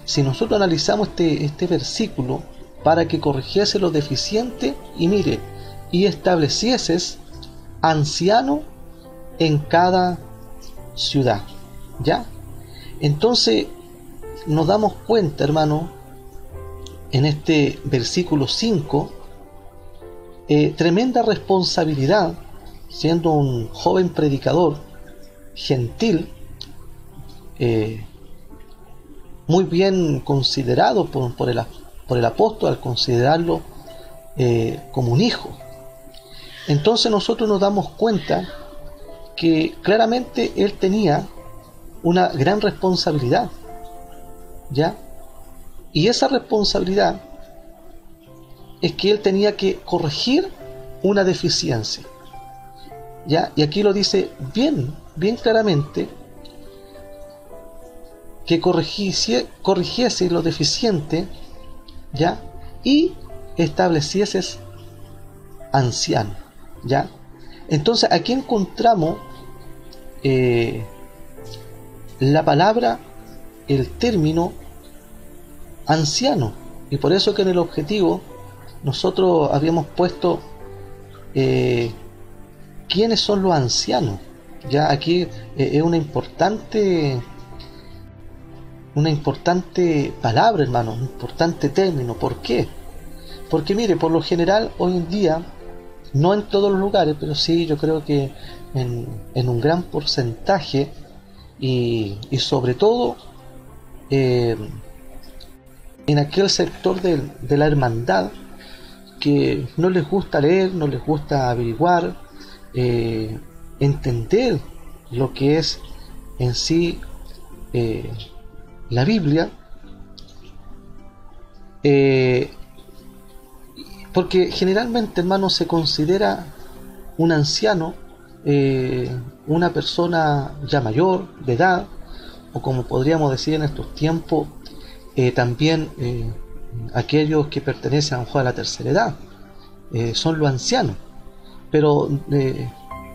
Si nosotros analizamos este versículo, para que corrigiese lo deficiente, y mire, y establecieses anciano en cada ciudad, ¿ya? Entonces nos damos cuenta, hermano, en este versículo 5, tremenda responsabilidad, siendo un joven predicador gentil, muy bien considerado por el apóstol, al considerarlo como un hijo. Entonces nosotros nos damos cuenta que claramente él tenía una gran responsabilidad, ¿ya? Y esa responsabilidad es que él tenía que corregir una deficiencia, ¿ya? Y aquí lo dice bien claramente, que corrigiese lo deficiente, ¿ya? Y establecieses anciano, ¿ya? Entonces aquí encontramos la palabra, el término anciano, y por eso que en el objetivo nosotros habíamos puesto quiénes son los ancianos. Ya aquí es una importante palabra, hermano, un importante término. ¿Por qué? Porque mire, por lo general hoy en día, no en todos los lugares, pero sí yo creo que en un gran porcentaje, y sobre todo en aquel sector de la hermandad, que no les gusta leer, no les gusta averiguar, entender lo que es en sí la Biblia, porque generalmente, hermano, se considera un anciano una persona ya mayor de edad, o como podríamos decir en estos tiempos, también aquellos que pertenecen a lo mejor a la tercera edad, son los ancianos. Pero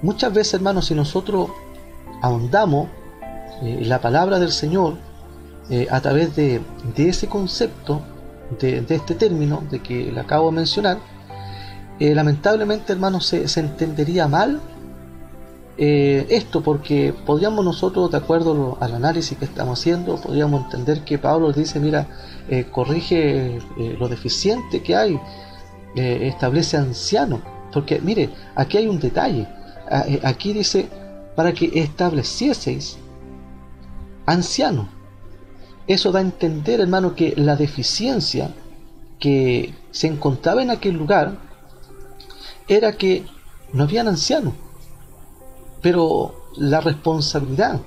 muchas veces, hermanos, si nosotros ahondamos la palabra del Señor a través de ese concepto, de este término de que le acabo de mencionar, lamentablemente, hermanos, se entendería mal esto, porque podríamos nosotros, de acuerdo al análisis que estamos haciendo, podríamos entender que Pablo dice: mira, corrige lo deficiente que hay, establece anciano, Porque mire, aquí hay un detalle. Aquí dice, para que establecieseis ancianos. Eso da a entender, hermano, que la deficiencia que se encontraba en aquel lugar era que no habían ancianos. Pero la responsabilidad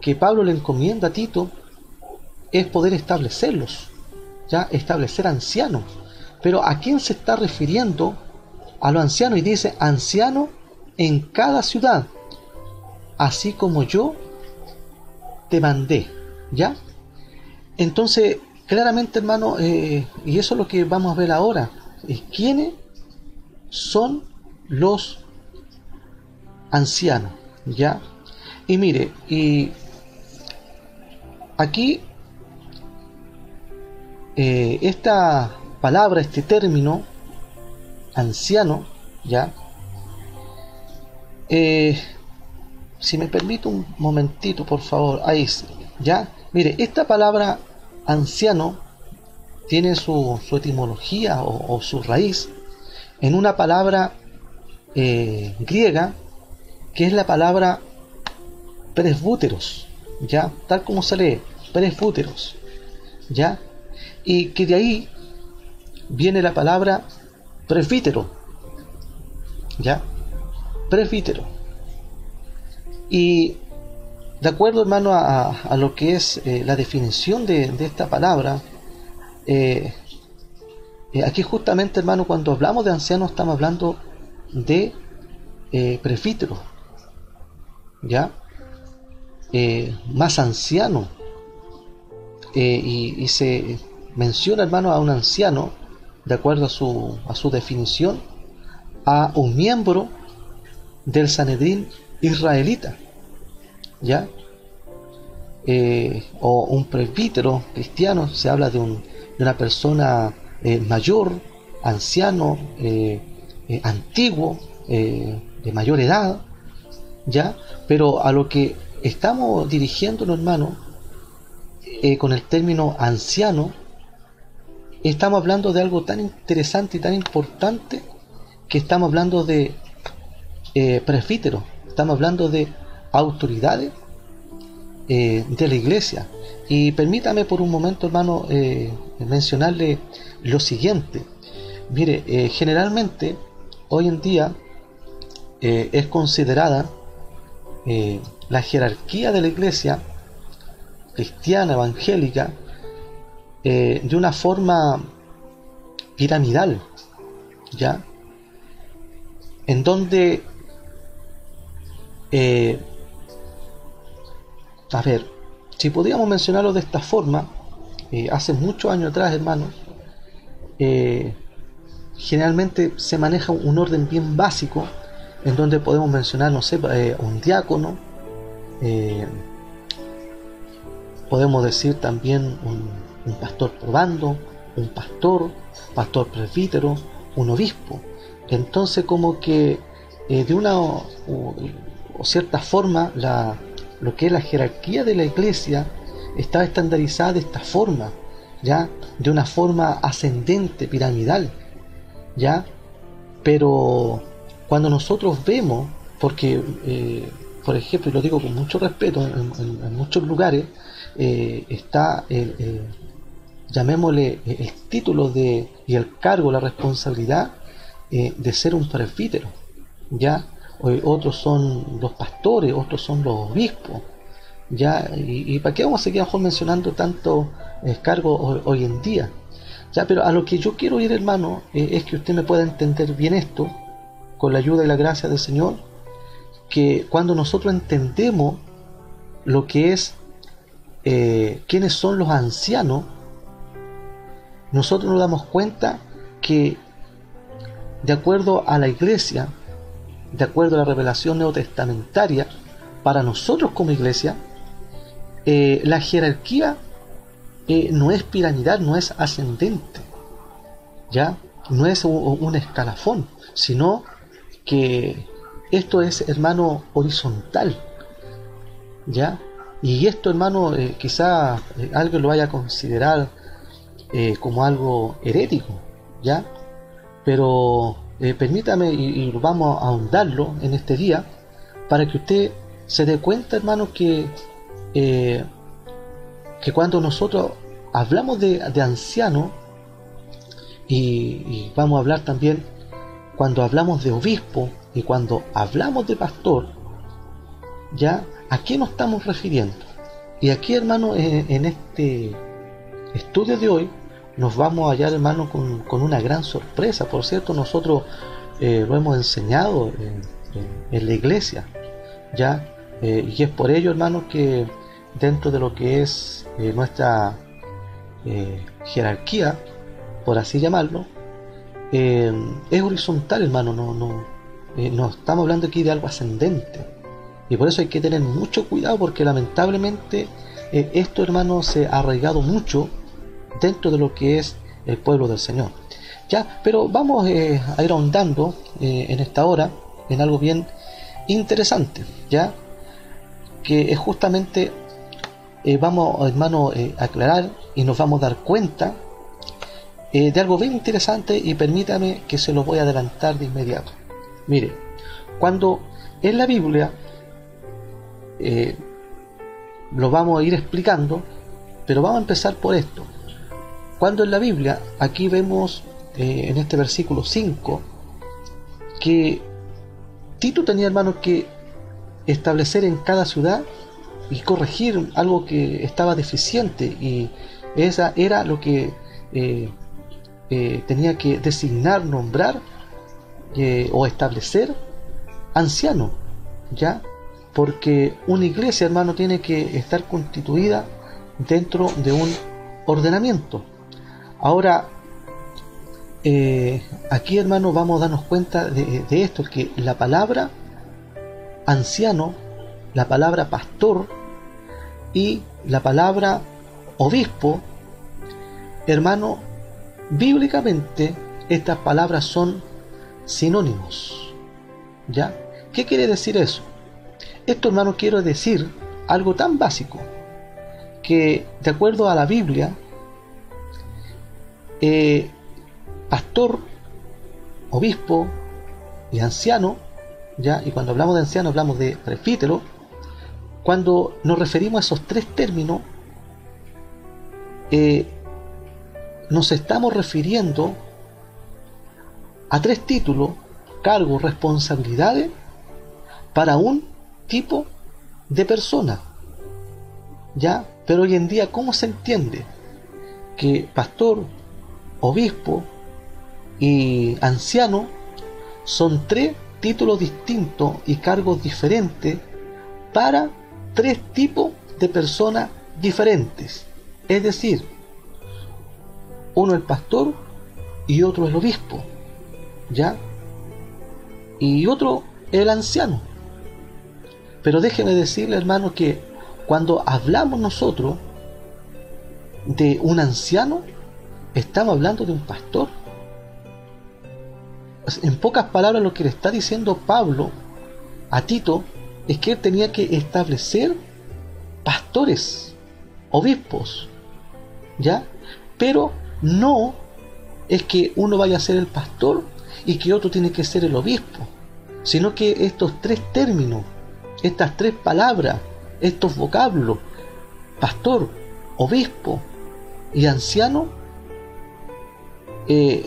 que Pablo le encomienda a Tito es poder establecerlos, ya establecer ancianos. Pero ¿a quién se está refiriendo? A los ancianos, y dice anciano en cada ciudad, así como yo te mandé, ¿ya? Entonces, claramente, hermano, y eso es lo que vamos a ver ahora, ¿quiénes son los ancianos? ¿Ya? Y mire, y aquí esta palabra, este término anciano, ¿ya? Si me permite un momentito, por favor, ahí, ¿ya? Mire, esta palabra anciano tiene su etimología o su raíz en una palabra griega, que es la palabra presbúteros, ¿ya? Tal como se lee, presbúteros, ¿ya? Y que de ahí viene la palabra presbítero, ¿ya? Presbítero. Y de acuerdo, hermano, a lo que es la definición de esta palabra, aquí justamente, hermano, cuando hablamos de ancianos estamos hablando de presbítero, ¿ya? Más anciano, y se menciona, hermano, a un anciano, de acuerdo a su definición, a un miembro del Sanedrín israelita, ¿ya? O un presbítero cristiano, se habla de una persona mayor, anciano, antiguo, de mayor edad, ¿ya? Pero a lo que estamos dirigiéndonos, hermano, con el término anciano, estamos hablando de algo tan interesante y tan importante, que estamos hablando de presbíteros, estamos hablando de autoridades de la iglesia. Y permítame por un momento, hermano, mencionarle lo siguiente. Mire, generalmente hoy en día es considerada la jerarquía de la iglesia cristiana evangélica de una forma piramidal, ¿ya? En donde a ver, si podríamos mencionarlo de esta forma, hace muchos años atrás, hermanos, generalmente se maneja un orden bien básico, en donde podemos mencionar, no sé, un diácono, podemos decir también un pastor probando, un pastor presbítero, un obispo. Entonces, como que de una o cierta forma, lo que es la jerarquía de la iglesia está estandarizada de esta forma, ¿ya? De una forma ascendente, piramidal, ¿ya? Pero cuando nosotros vemos, porque por ejemplo, y lo digo con mucho respeto, en muchos lugares está llamémosle el título y el cargo, la responsabilidad de ser un presbítero, ¿ya? Otros son los pastores, otros son los obispos, ¿ya? Y para qué vamos a seguir mejor mencionando tantos cargos hoy en día, ¿ya? Pero a lo que yo quiero ir, hermano, es que usted me pueda entender bien esto, con la ayuda y la gracia del Señor, que cuando nosotros entendemos lo que es quiénes son los ancianos, nosotros nos damos cuenta que de acuerdo a la iglesia, de acuerdo a la revelación neotestamentaria, para nosotros como iglesia, la jerarquía no es piramidal, no es ascendente, ¿ya? No es un escalafón, sino que esto es, hermano, horizontal, ¿ya? Y esto, hermano, quizá alguien lo vaya a considerar como algo herético, ¿ya? Pero permítame y vamos a ahondarlo en este día para que usted se dé cuenta, hermano, que cuando nosotros hablamos de anciano, y vamos a hablar también cuando hablamos de obispo y cuando hablamos de pastor, ¿ya? ¿A qué nos estamos refiriendo? Y aquí, hermano, en este estudio de hoy nos vamos a hallar, hermano, con una gran sorpresa. Por cierto, nosotros lo hemos enseñado en la iglesia, ¿ya? Y es por ello, hermano, que dentro de lo que es nuestra jerarquía, por así llamarlo, es horizontal, hermano. No estamos hablando aquí de algo ascendente, y por eso hay que tener mucho cuidado, porque lamentablemente esto, hermano, se ha arraigado mucho dentro de lo que es el pueblo del Señor, ya. Pero vamos a ir ahondando en esta hora en algo bien interesante, ya, que es justamente vamos, hermano, a aclarar, y nos vamos a dar cuenta de algo bien interesante, y permítame que se lo voy a adelantar de inmediato. Mire, cuando en la Biblia lo vamos a ir explicando, pero vamos a empezar por esto. Cuando en la Biblia, aquí vemos en este versículo 5, que Tito tenía, hermano, que establecer en cada ciudad y corregir algo que estaba deficiente, y esa era lo que tenía que designar, nombrar o establecer anciano, ¿ya? Porque una iglesia, hermano, tiene que estar constituida dentro de un ordenamiento. Ahora, aquí, hermano, vamos a darnos cuenta de esto, que la palabra anciano, la palabra pastor y la palabra obispo, hermano, bíblicamente estas palabras son sinónimos, ¿ya? ¿Qué quiere decir eso? Esto, hermano, quiero decir algo tan básico, que de acuerdo a la Biblia, pastor, obispo y anciano, ¿ya? Y cuando hablamos de anciano hablamos de presbítero. Cuando nos referimos a esos tres términos, nos estamos refiriendo a tres títulos, cargos, responsabilidades para un tipo de persona, ¿ya? Pero hoy en día, ¿cómo se entiende que pastor, obispo y anciano son tres títulos distintos y cargos diferentes para tres tipos de personas diferentes? Es decir, uno el pastor y otro el obispo, ¿ya? Y otro el anciano. Pero déjeme decirle, hermano, que cuando hablamos nosotros de un anciano, estamos hablando de un pastor. En pocas palabras, lo que le está diciendo Pablo a Tito es que él tenía que establecer pastores, obispos, ¿ya? Pero no es que uno vaya a ser el pastor y que otro tiene que ser el obispo, sino que estos tres términos, estas tres palabras, estos vocablos, pastor, obispo y anciano,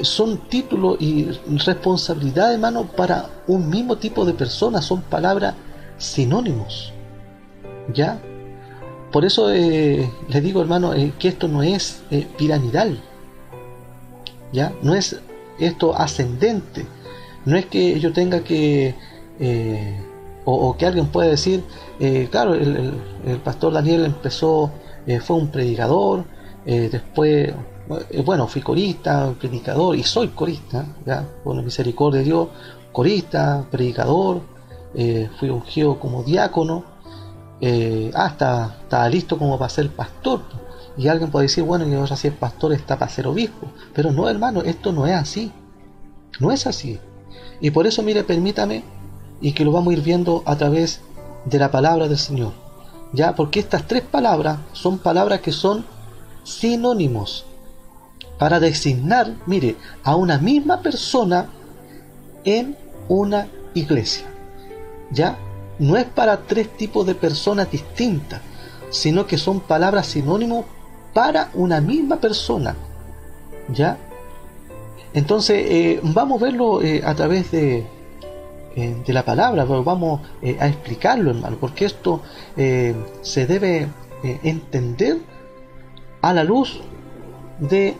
son títulos y responsabilidades, hermano, para un mismo tipo de personas. Son palabras sinónimos, ¿ya? Por eso les digo, hermano, que esto no es piramidal, ¿ya? No es esto ascendente. No es que yo tenga que o que alguien pueda decir, claro, el pastor Daniel empezó, fue un predicador, después, bueno, fui corista, predicador, y soy corista, ¿ya? Por la misericordia de Dios, corista, predicador, fui ungido como diácono, hasta estaba listo como para ser pastor. Y alguien puede decir, bueno, y ahora si es pastor está para ser obispo. Pero no, hermano, esto no es así. No es así. Y por eso, mire, permítame, y que lo vamos a ir viendo a través de la palabra del Señor, ¿ya? Porque estas tres palabras son palabras que son sinónimos para designar, mire, a una misma persona en una iglesia. ¿Ya? No es para tres tipos de personas distintas, sino que son palabras sinónimos para una misma persona. ¿Ya? Entonces, vamos a verlo a través de la palabra, pero vamos a explicarlo, hermano, porque esto se debe entender a la luz de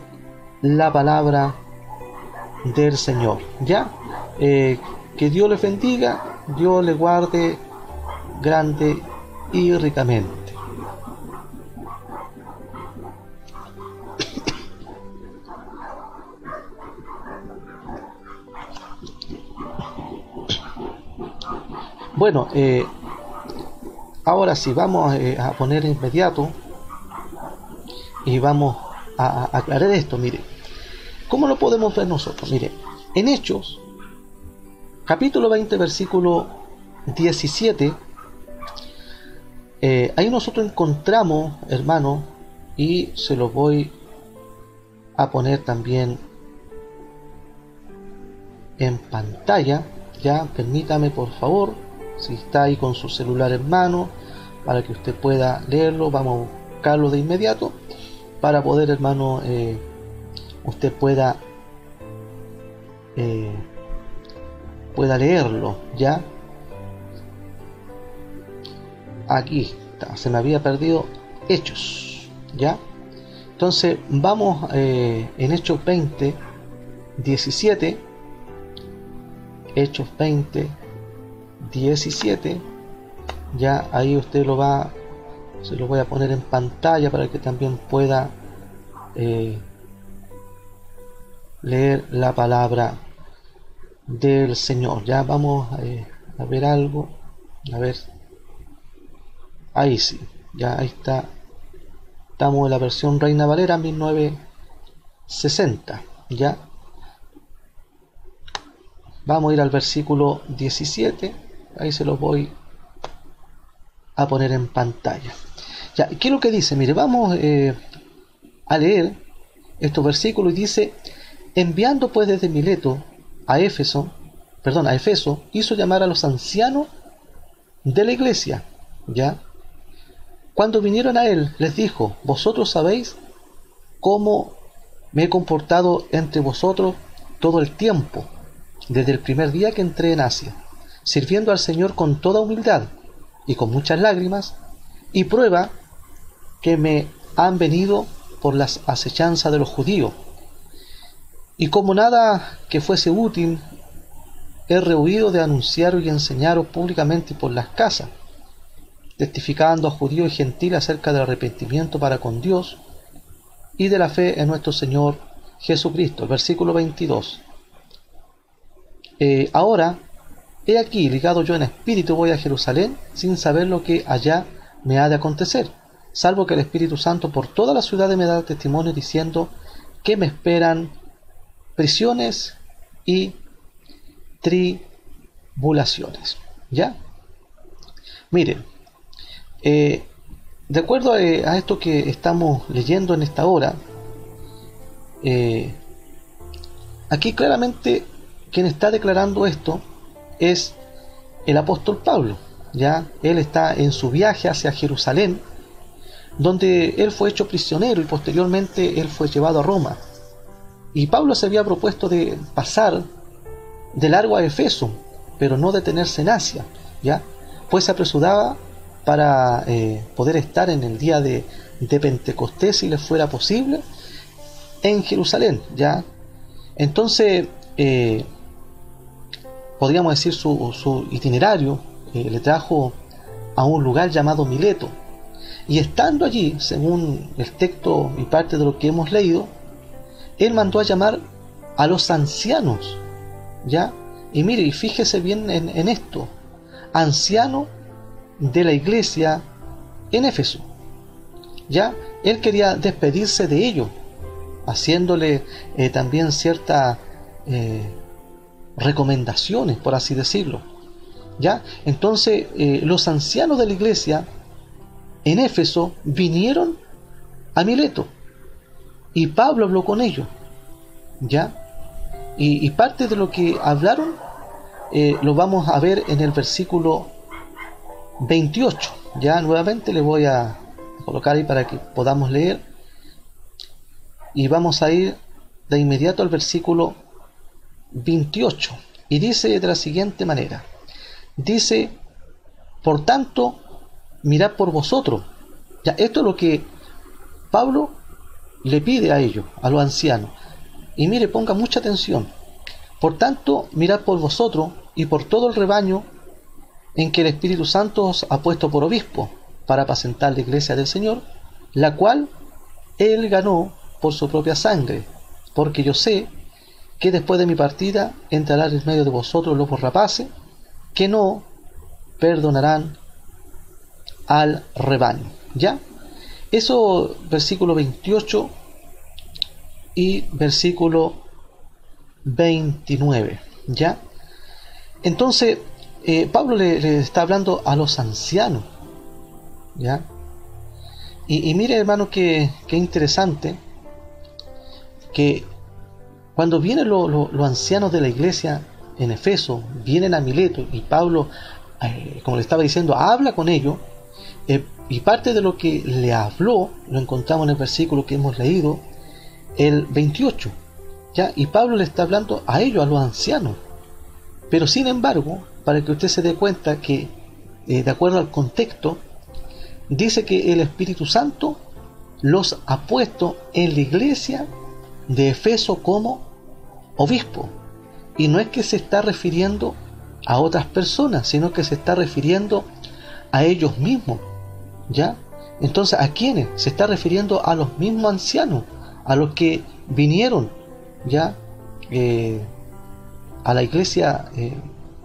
la palabra del Señor. ¿Ya? Que Dios les bendiga, Dios les guarde grande y ricamente. Bueno, ahora sí, vamos a poner inmediato y vamos a aclarar esto. Mire, ¿cómo lo podemos ver nosotros? Mire, en Hechos, capítulo 20, versículo 17, ahí nosotros encontramos, hermano, y se lo voy a poner también en pantalla. Ya, permítame por favor, si está ahí con su celular en mano, para que usted pueda leerlo. Vamos a buscarlo de inmediato para poder, hermano, usted pueda leerlo. Ya, aquí está, se me había perdido Hechos. Ya, entonces vamos en Hechos 20, 17. Hechos 20, 17. Ya ahí usted se lo voy a poner en pantalla para que también pueda leer la palabra del Señor. Ya vamos a ver algo. A ver, ahí sí, ya ahí está. Estamos en la versión Reina Valera 1960. Ya vamos a ir al versículo 17. Ahí se los voy a poner en pantalla. Ya, ¿qué es lo que dice? Mire, vamos a leer estos versículos. Y dice: enviando pues desde Mileto a Éfeso, hizo llamar a los ancianos de la iglesia. Ya, cuando vinieron a él, les dijo: vosotros sabéis cómo me he comportado entre vosotros todo el tiempo, desde el primer día que entré en Asia, sirviendo al Señor con toda humildad y con muchas lágrimas, y prueba que me han venido por las asechanzas de los judíos. Y como nada que fuese útil, he rehuido de anunciaros y enseñaros públicamente por las casas, testificando a judíos y gentiles acerca del arrepentimiento para con Dios y de la fe en nuestro Señor Jesucristo. El versículo 22. Ahora, he aquí, ligado yo en espíritu, voy a Jerusalén, sin saber lo que allá me ha de acontecer, salvo que el Espíritu Santo por toda la ciudad me da testimonio, diciendo que me esperan prisiones y tribulaciones. ¿Ya? Miren, de acuerdo a esto que estamos leyendo en esta hora, aquí claramente quien está declarando esto es el apóstol Pablo. Ya él está en su viaje hacia Jerusalén, donde él fue hecho prisionero y posteriormente él fue llevado a Roma. Y Pablo se había propuesto de pasar de largo a Efeso, pero no detenerse en Asia, ya, pues se apresuraba para poder estar en el día de Pentecostés, si le fuera posible, en Jerusalén. Ya, entonces podríamos decir su itinerario le trajo a un lugar llamado Mileto, y estando allí, según el texto y parte de lo que hemos leído, él mandó a llamar a los ancianos. ¿Ya? Y mire, y fíjese bien en esto: anciano de la iglesia en Éfeso. ¿Ya? Él quería despedirse de ellos, haciéndole también ciertas recomendaciones, por así decirlo. ¿Ya? Entonces los ancianos de la iglesia en Éfeso vinieron a Mileto y Pablo habló con ellos. ¿Ya? Y parte de lo que hablaron lo vamos a ver en el versículo 28. Ya nuevamente le voy a colocar ahí para que podamos leer, y vamos a ir de inmediato al versículo 28, y dice de la siguiente manera. Dice: por tanto, mirad por vosotros. Ya, esto es lo que Pablo le pide a ellos, a los ancianos. Y mire, ponga mucha atención. Por tanto, mirad por vosotros y por todo el rebaño en que el Espíritu Santo os ha puesto por obispo, para apacentar la iglesia del Señor, la cual él ganó por su propia sangre. Porque yo sé que después de mi partida entrarán en medio de vosotros lobos rapaces, que no perdonarán al rebaño. ¿Ya? Eso, versículo 28 y versículo 29. ¿Ya? Entonces, Pablo le está hablando a los ancianos. ¿Ya? Y mire, hermano, que interesante que cuando vienen los ancianos de la iglesia en Efeso, vienen a Mileto, y Pablo, como le estaba diciendo, habla con ellos, y parte de lo que le habló lo encontramos en el versículo que hemos leído, el 28. ¿Ya? Y Pablo le está hablando a ellos, a los ancianos. Pero sin embargo, para que usted se dé cuenta que, de acuerdo al contexto, dice que el Espíritu Santo los ha puesto en la iglesia de Efeso como obispo. Y no es que se está refiriendo a otras personas, sino que se está refiriendo a ellos mismos. ¿Ya? Entonces, ¿a quiénes? Se está refiriendo a los mismos ancianos, a los que vinieron, ¿ya? A la iglesia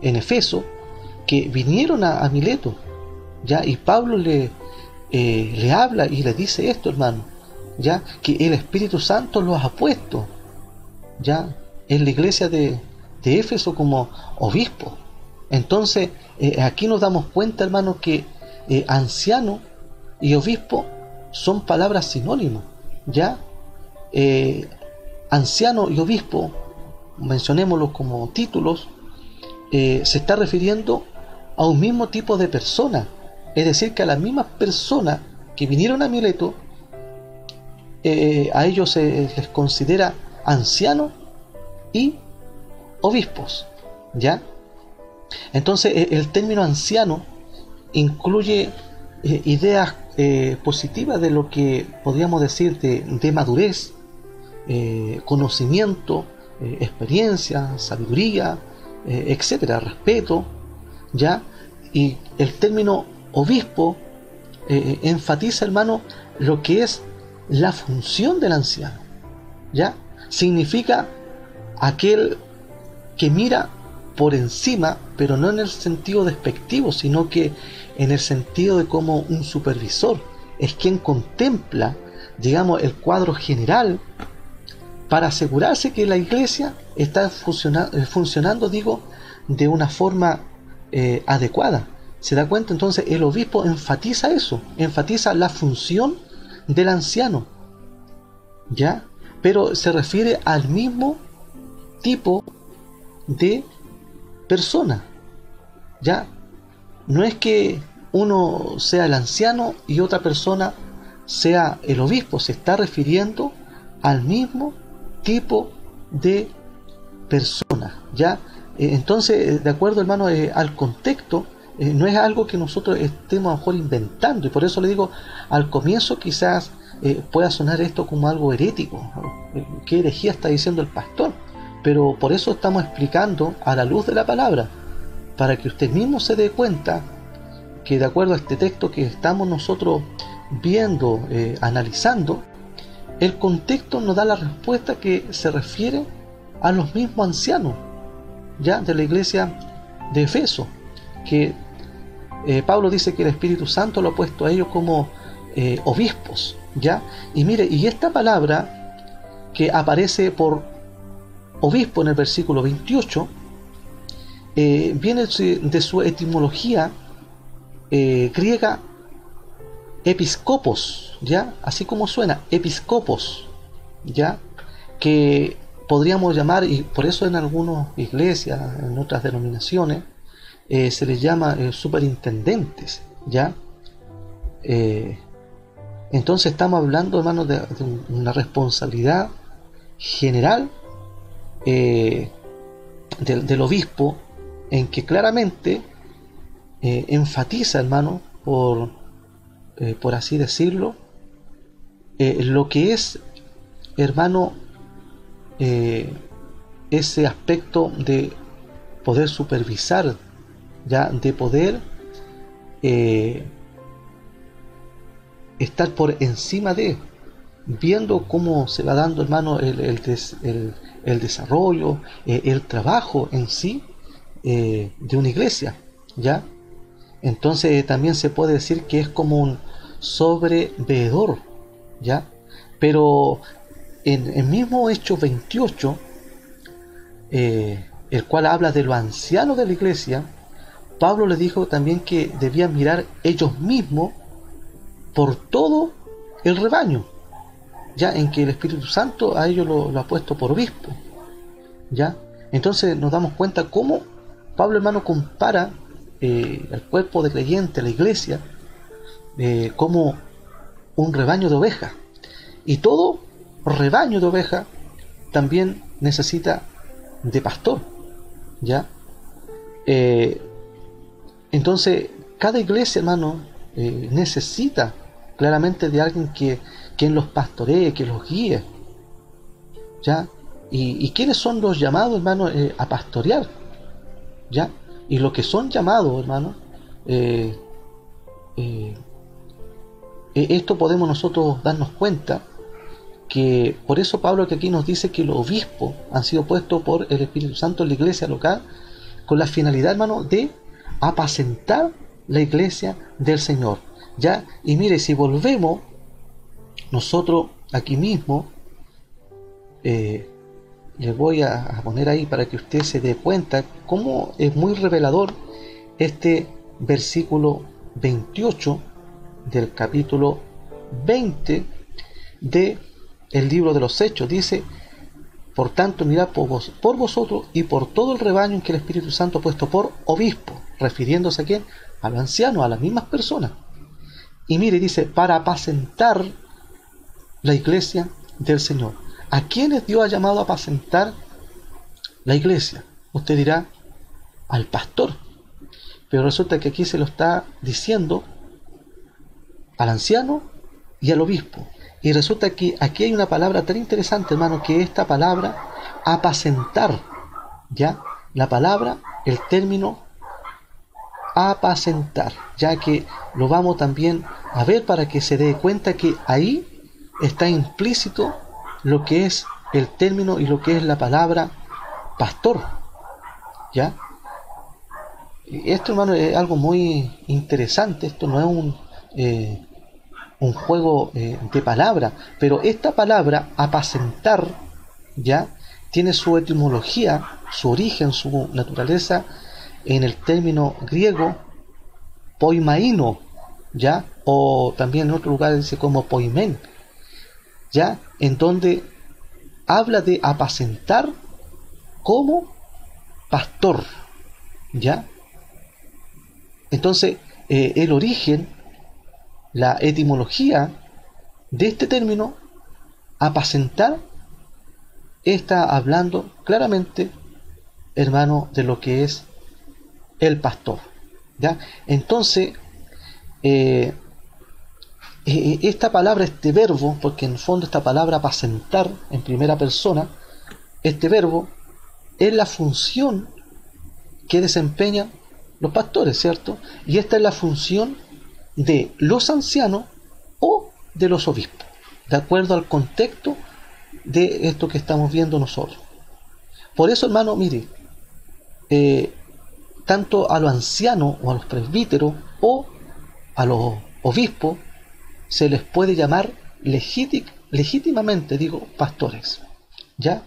en Efeso, que vinieron a Mileto, ¿ya? Y Pablo le habla y le dice esto, hermano, ¿ya? Que el Espíritu Santo los ha puesto, ¿ya? En la iglesia de Éfeso como obispo. Entonces, aquí nos damos cuenta, hermano, que anciano y obispo son palabras sinónimas, ¿ya? Anciano y obispo, mencionémoslos como títulos, se está refiriendo a un mismo tipo de persona. Es decir, que a las mismas personas que vinieron a Mileto, a ellos se les considera ancianos y obispos, ¿ya? Entonces, el término anciano incluye ideas positivas de lo que podríamos decir de madurez, conocimiento, experiencia, sabiduría, etcétera, respeto, ¿ya? Y el término obispo enfatiza, hermano, lo que es la función del anciano, ¿ya? Significa aquel que mira por encima, pero no en el sentido despectivo, sino que en el sentido de como un supervisor. Es quien contempla, digamos, el cuadro general para asegurarse que la iglesia está funcionando, digo, de una forma adecuada. ¿Se da cuenta? Entonces el obispo enfatiza eso, enfatiza la función del anciano, ¿ya? Pero se refiere al mismo tipo de persona, ¿ya? No es que uno sea el anciano y otra persona sea el obispo, se está refiriendo al mismo tipo de persona, ¿ya? Entonces, de acuerdo, hermano, al contexto, no es algo que nosotros estemos a lo mejor inventando, y por eso le digo, al comienzo quizás pueda sonar esto como algo herético, ¿no? ¿Qué herejía está diciendo el pastor? Pero por eso estamos explicando a la luz de la palabra, para que usted mismo se dé cuenta que de acuerdo a este texto que estamos nosotros viendo, analizando, el contexto nos da la respuesta que se refiere a los mismos ancianos, ya, de la iglesia de Efeso, que Pablo dice que el Espíritu Santo lo ha puesto a ellos como obispos, ya. Y mire, y esta palabra que aparece por obispo en el versículo 28 viene de su etimología griega episcopos, ya, así como suena, episcopos, ya, que podríamos llamar, y por eso en algunas iglesias, en otras denominaciones, se les llama superintendentes, ¿ya? Entonces estamos hablando, hermanos, de una responsabilidad general del obispo, en que claramente enfatiza, hermano, por así decirlo, lo que es, hermano, ese aspecto de poder supervisar, ya, de poder estar por encima de, viendo cómo se va dando, hermano, el desarrollo, el trabajo en sí de una iglesia, ¿ya? Entonces también se puede decir que es como un sobreveedor, ¿ya? Pero en mismo Hechos 28, el cual habla de los ancianos de la iglesia, Pablo les dijo también que debían mirar ellos mismos por todo el rebaño, ya, en que el Espíritu Santo a ellos lo ha puesto por obispo, ya. Entonces nos damos cuenta cómo Pablo, hermano, compara el cuerpo de creyente, la iglesia, como un rebaño de ovejas, y todo rebaño de ovejas también necesita de pastor, ya. Entonces cada iglesia, hermano, necesita claramente de alguien quien los pastoree, que los guíe, ¿ya? ¿Y quiénes son los llamados, hermano, a pastorear? ¿Ya? Y los que son llamados, hermano, esto podemos nosotros darnos cuenta, que por eso Pablo que aquí nos dice que los obispos han sido puestos por el Espíritu Santo en la iglesia local, con la finalidad, hermano, de apacentar la iglesia del Señor, ¿ya? Y mire, si volvemos nosotros aquí mismo, le voy a poner ahí para que usted se dé cuenta cómo es muy revelador este versículo 28 del capítulo 20 de el libro de los Hechos. Dice: por tanto, mirad por vosotros y por todo el rebaño en que el Espíritu Santo ha puesto por obispo, refiriéndose a quién, a los ancianos, a las mismas personas. Y mire, dice, para apacentar la iglesia del Señor. ¿A quiénes Dios ha llamado a apacentar la iglesia? Usted dirá, al pastor. Pero resulta que aquí se lo está diciendo al anciano y al obispo. Y resulta que aquí hay una palabra tan interesante, hermano, que esta palabra apacentar, ¿ya? La palabra, el término apacentar, ya que lo vamos también a ver para que se dé cuenta que ahí está implícito lo que es el término y lo que es la palabra pastor, ¿ya? Esto, hermano, es algo muy interesante. Esto no es un juego de palabras, pero esta palabra apacentar, ya, tiene su etimología, su origen, su naturaleza en el término griego poimaino, ya, o también en otro lugar dice como poimen, ya, en donde habla de apacentar como pastor, ya. Entonces el origen, la etimología de este término apacentar está hablando claramente, hermano, de lo que es el pastor, ¿ya? Entonces esta palabra, este verbo, porque en el fondo esta palabra apacentar en primera persona, este verbo es la función que desempeñan los pastores, ¿cierto? Y esta es la función de los ancianos o de los obispos, de acuerdo al contexto de esto que estamos viendo nosotros. Por eso, hermano, mire, tanto a los ancianos o a los presbíteros o a los obispos se les puede llamar legítimamente, digo, pastores, ¿ya?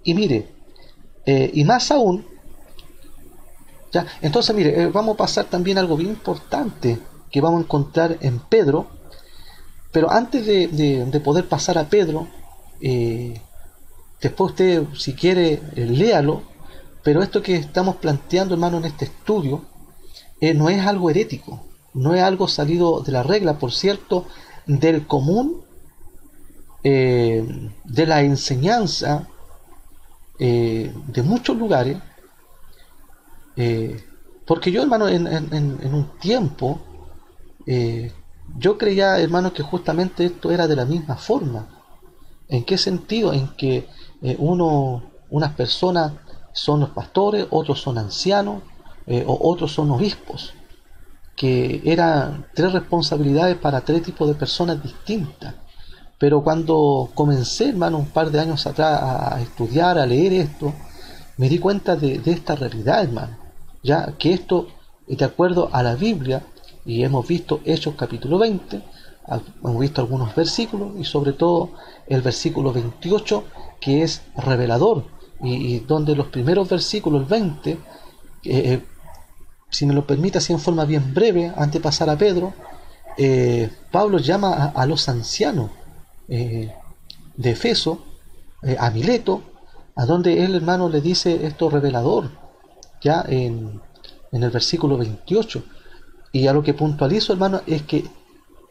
Y mire, y más aún, ¿ya? Entonces, mire, vamos a pasar también algo bien importante que vamos a encontrar en Pedro. Pero antes de poder pasar a Pedro, Después usted, si quiere, léalo, pero esto que estamos planteando, hermano, en este estudio, no es algo herético, no es algo salido de la regla, por cierto, del común, de la enseñanza de muchos lugares, porque yo, hermano, en un tiempo, yo creía, hermano, que justamente esto era de la misma forma. ¿En qué sentido? En que unas personas son los pastores, otros son ancianos, o otros son obispos, que eran tres responsabilidades para tres tipos de personas distintas. Pero cuando comencé, hermano, un par de años atrás a estudiar, a leer esto, me di cuenta de esta realidad, hermano, ya que esto, de acuerdo a la Biblia, y hemos visto Hechos capítulo 20, hemos visto algunos versículos, y sobre todo el versículo 28, que es revelador, y donde los primeros versículos, el 20, si me lo permite así en forma bien breve, antes de pasar a Pedro, Pablo llama a los ancianos de Efeso, a Mileto, a donde él, hermano, le dice esto revelador, ya en el versículo 28. Y a lo que puntualizo, hermano, es que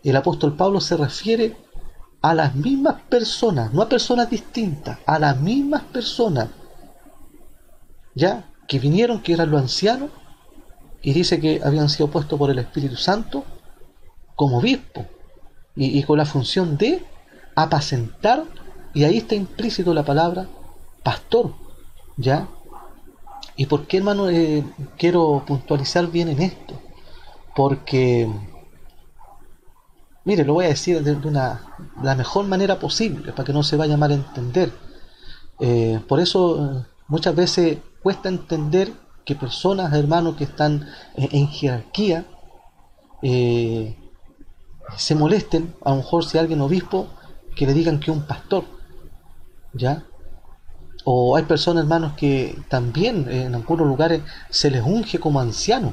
el apóstol Pablo se refiere a las mismas personas, no a personas distintas, a las mismas personas, ya, que vinieron, que eran los ancianos, y dice que habían sido puestos por el Espíritu Santo como obispos, y con la función de apacentar, y ahí está implícito la palabra pastor, ¿ya? ¿Y por qué, hermano, quiero puntualizar bien en esto? Porque, mire, lo voy a decir de la mejor manera posible, para que no se vaya mal a entender. Por eso muchas veces cuesta entender que personas, hermanos, que están en jerarquía, se molesten, a lo mejor si alguien obispo, que le digan que es un pastor, ¿ya? O hay personas, hermanos, que también en algunos lugares se les unge como anciano,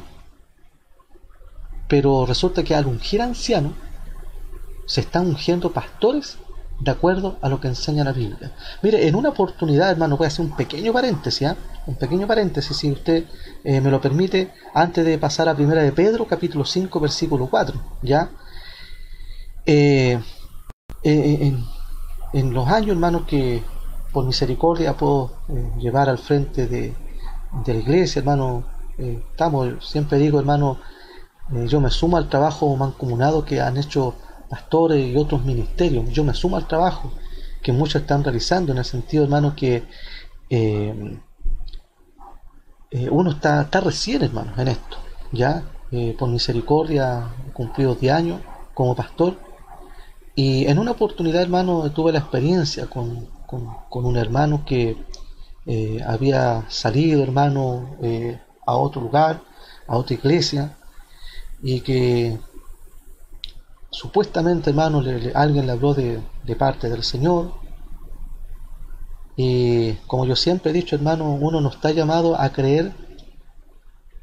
pero resulta que al ungir anciano se están ungiendo pastores de acuerdo a lo que enseña la Biblia. Mire, en una oportunidad, hermano, voy a hacer un pequeño paréntesis, ¿eh? Un pequeño paréntesis, si usted me lo permite, antes de pasar a Primera de Pedro, capítulo 5, versículo 4, ¿ya? En los años, hermano, que por misericordia puedo llevar al frente de la iglesia, hermano, siempre digo, hermano, yo me sumo al trabajo mancomunado que han hecho pastores y otros ministerios. Yo me sumo al trabajo que muchos están realizando, en el sentido, hermano, que uno está recién, hermano, en esto, ya, por misericordia, he cumplido 10 años como pastor, y en una oportunidad, hermano, tuve la experiencia con un hermano que había salido, hermano, a otro lugar, a otra iglesia, y que supuestamente, hermano, alguien le habló de parte del Señor. Y como yo siempre he dicho, hermano, uno no está llamado a creer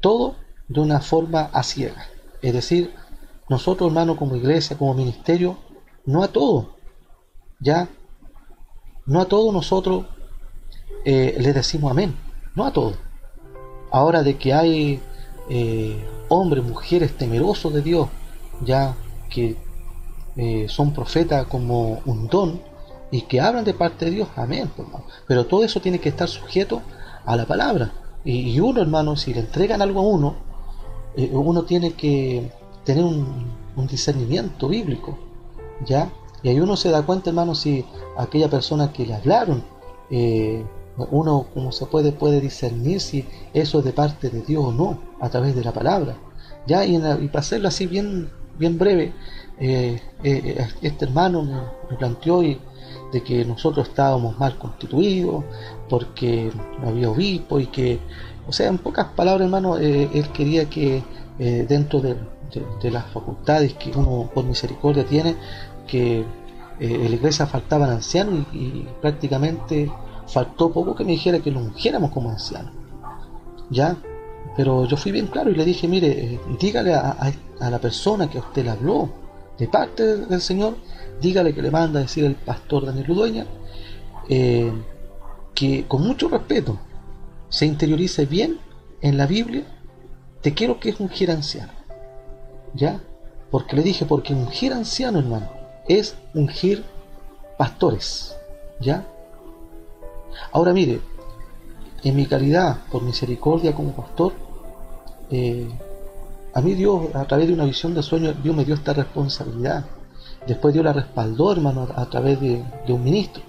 todo de una forma a ciega. Es decir, nosotros, hermano, como iglesia, como ministerio, no a todo, ya, no a todo nosotros le decimos amén, no a todo. Ahora, de que hay hombres, mujeres temerosos de Dios, ya, que son profetas como un don y que hablan de parte de Dios, amén, hermano. Pero todo eso tiene que estar sujeto a la palabra, y uno, hermano, si le entregan algo a uno, uno tiene que tener un discernimiento bíblico, ya, y ahí uno se da cuenta, hermano, si aquella persona que le hablaron, uno, como se puede discernir si eso es de parte de Dios o no, a través de la palabra, ya. Y para hacerlo así bien breve, este hermano me planteó de que nosotros estábamos mal constituidos porque no había obispo, y que, o sea, en pocas palabras, hermano, él quería que dentro de las facultades que uno por misericordia tiene, que en la iglesia faltaban ancianos, y prácticamente faltó poco que me dijera que lo ungiéramos como ancianos, ya. Pero yo fui bien claro y le dije, mire, dígale a la persona que a usted le habló de parte del Señor, dígale que le manda a decir el pastor Daniel Ludueña, que con mucho respeto se interiorice bien en la Biblia de qué es lo que es ungir anciano. ¿Ya? Porque le dije, porque ungir anciano, hermano, es ungir pastores. ¿Ya? Ahora mire, en mi calidad, por misericordia como pastor, a mí Dios, a través de una visión de sueño, Dios me dio esta responsabilidad. Después Dios la respaldó, hermano, a través de un ministro,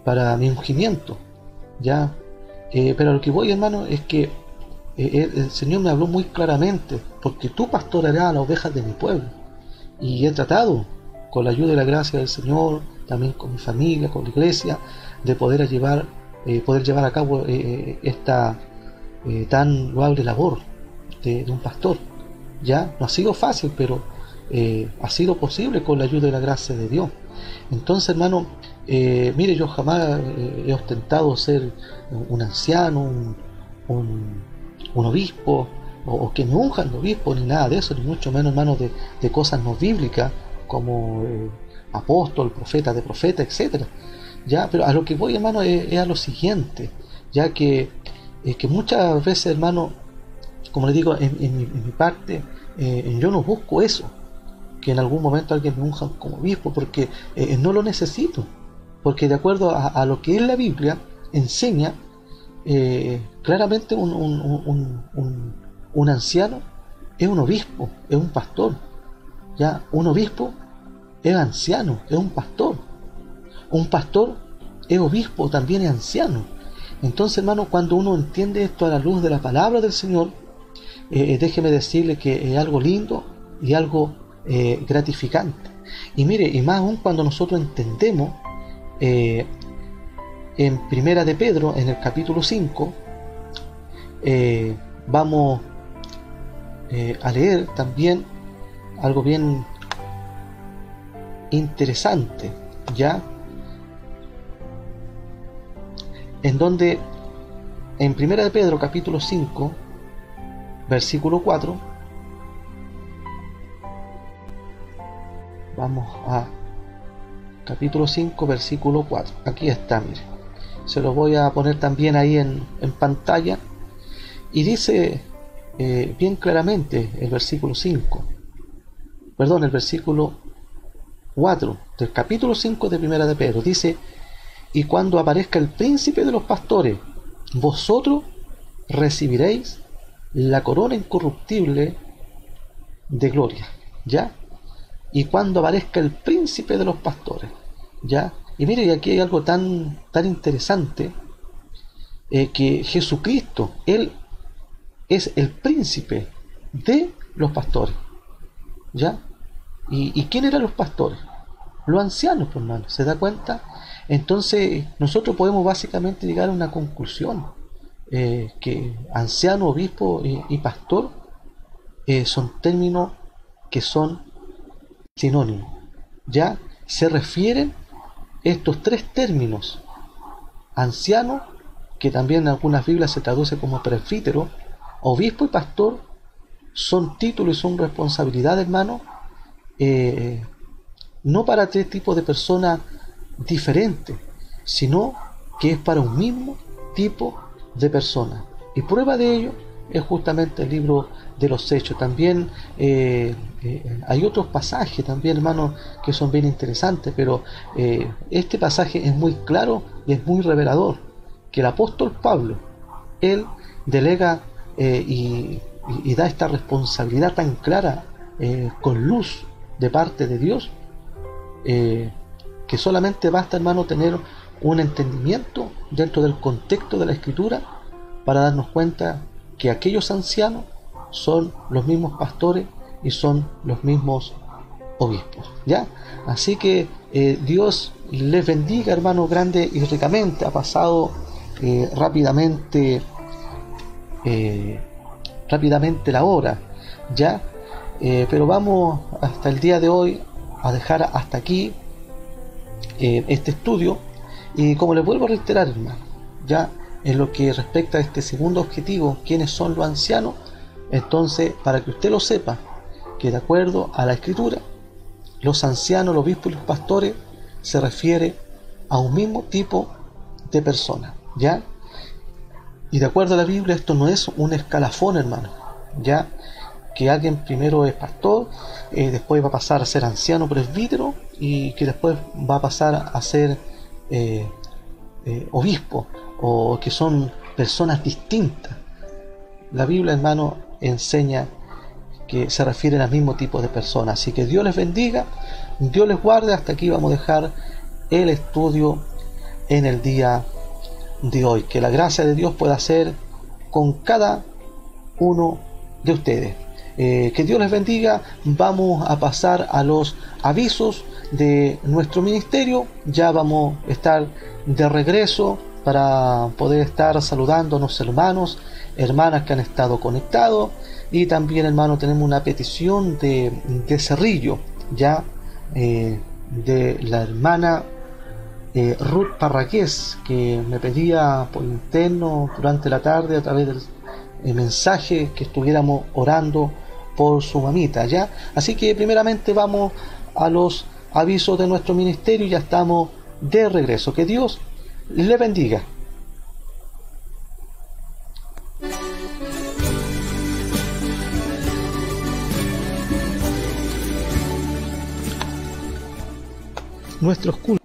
para mi ungimiento. ¿Ya? Pero a lo que voy, hermano, es que el Señor me habló muy claramente, porque tú pastorearás a las ovejas de mi pueblo. Y he tratado, con la ayuda y la gracia del Señor, también con mi familia, con la iglesia, de poder llevar a cabo esta tan loable labor de un pastor. Ya no ha sido fácil, pero ha sido posible con la ayuda y la gracia de Dios. Entonces, hermano, mire, yo jamás he ostentado ser un anciano, un obispo, o que me unjan de obispo, ni nada de eso, ni mucho menos, hermano, de cosas no bíblicas como apóstol, profeta de profeta, etcétera. Ya, pero a lo que voy, hermano, es a lo siguiente, ya que muchas veces, hermano, como le digo, en mi parte, yo no busco eso, que en algún momento alguien me unja como obispo, porque no lo necesito, porque de acuerdo a lo que es la Biblia enseña, claramente un anciano es un obispo, es un pastor. Ya, un obispo es anciano, es un pastor es obispo, también es anciano. Entonces, hermano, cuando uno entiende esto a la luz de la palabra del Señor, déjeme decirle que es algo lindo y algo gratificante. Y mire, y más aún cuando nosotros entendemos en Primera de Pedro, en el capítulo 5, vamos a leer también algo bien interesante, ¿ya? En donde en Primera de Pedro capítulo 5 versículo 4, vamos a capítulo 5 versículo 4, aquí está, mire, se lo voy a poner también ahí en pantalla, y dice bien claramente el versículo 4 del capítulo 5 de Primera de Pedro, dice: y cuando aparezca el príncipe de los pastores, vosotros recibiréis la corona incorruptible de gloria. ¿Ya? Y cuando aparezca el príncipe de los pastores, ¿ya? Y mire, y aquí hay algo tan interesante, que Jesucristo, Él es el príncipe de los pastores. ¿Ya? ¿Y quién eran los pastores? Los ancianos, pues, hermano, ¿se da cuenta? Entonces nosotros podemos básicamente llegar a una conclusión, que anciano, obispo y pastor son términos que son sinónimos. Ya se refieren estos tres términos: anciano, que también en algunas Biblias se traduce como presbítero, obispo y pastor, son títulos y son responsabilidades, hermano, no para tres tipos de personas diferentes, sino que es para un mismo tipo de persona. Y prueba de ello es justamente el libro de los Hechos. También hay otros pasajes también, hermanos, que son bien interesantes, pero este pasaje es muy claro y es muy revelador, que el apóstol Pablo, él delega y da esta responsabilidad tan clara, con luz de parte de Dios, que solamente basta, hermano, tener un entendimiento dentro del contexto de la Escritura para darnos cuenta que aquellos ancianos son los mismos pastores y son los mismos obispos. ¿Ya? Así que Dios les bendiga, hermano, grande y ricamente. Ha pasado rápidamente la hora, ¿ya? Pero vamos hasta el día de hoy a dejar hasta aquí este estudio, y como les vuelvo a reiterar, hermano, ya en lo que respecta a este segundo objetivo, quiénes son los ancianos, entonces, para que usted lo sepa, que de acuerdo a la Escritura, los ancianos, los obispos y los pastores se refiere a un mismo tipo de persona. ¿ya? Y de acuerdo a la Biblia, esto no es un escalafón, hermano, ¿ya? Que alguien primero es pastor, después va a pasar a ser anciano presbítero, y que después va a pasar a ser obispo, o que son personas distintas. La Biblia, hermano, enseña que se refieren al mismo tipo de personas. Así que Dios les bendiga, Dios les guarde. Hasta aquí vamos a dejar el estudio en el día de hoy. Que la gracia de Dios pueda ser con cada uno de ustedes. Que Dios les bendiga. Vamos a pasar a los avisos de nuestro ministerio. Ya vamos a estar de regreso para poder estar saludándonos, hermanos, hermanas que han estado conectados. Y también, hermano, tenemos una petición de Cerrillo, ya, de la hermana Ruth Parraqués, que me pedía por interno durante la tarde a través del mensaje que estuviéramos orando por su mamita, ya. Así que primeramente vamos a los avisos de nuestro ministerio y ya estamos de regreso. Que Dios le bendiga. Nuestros cultos.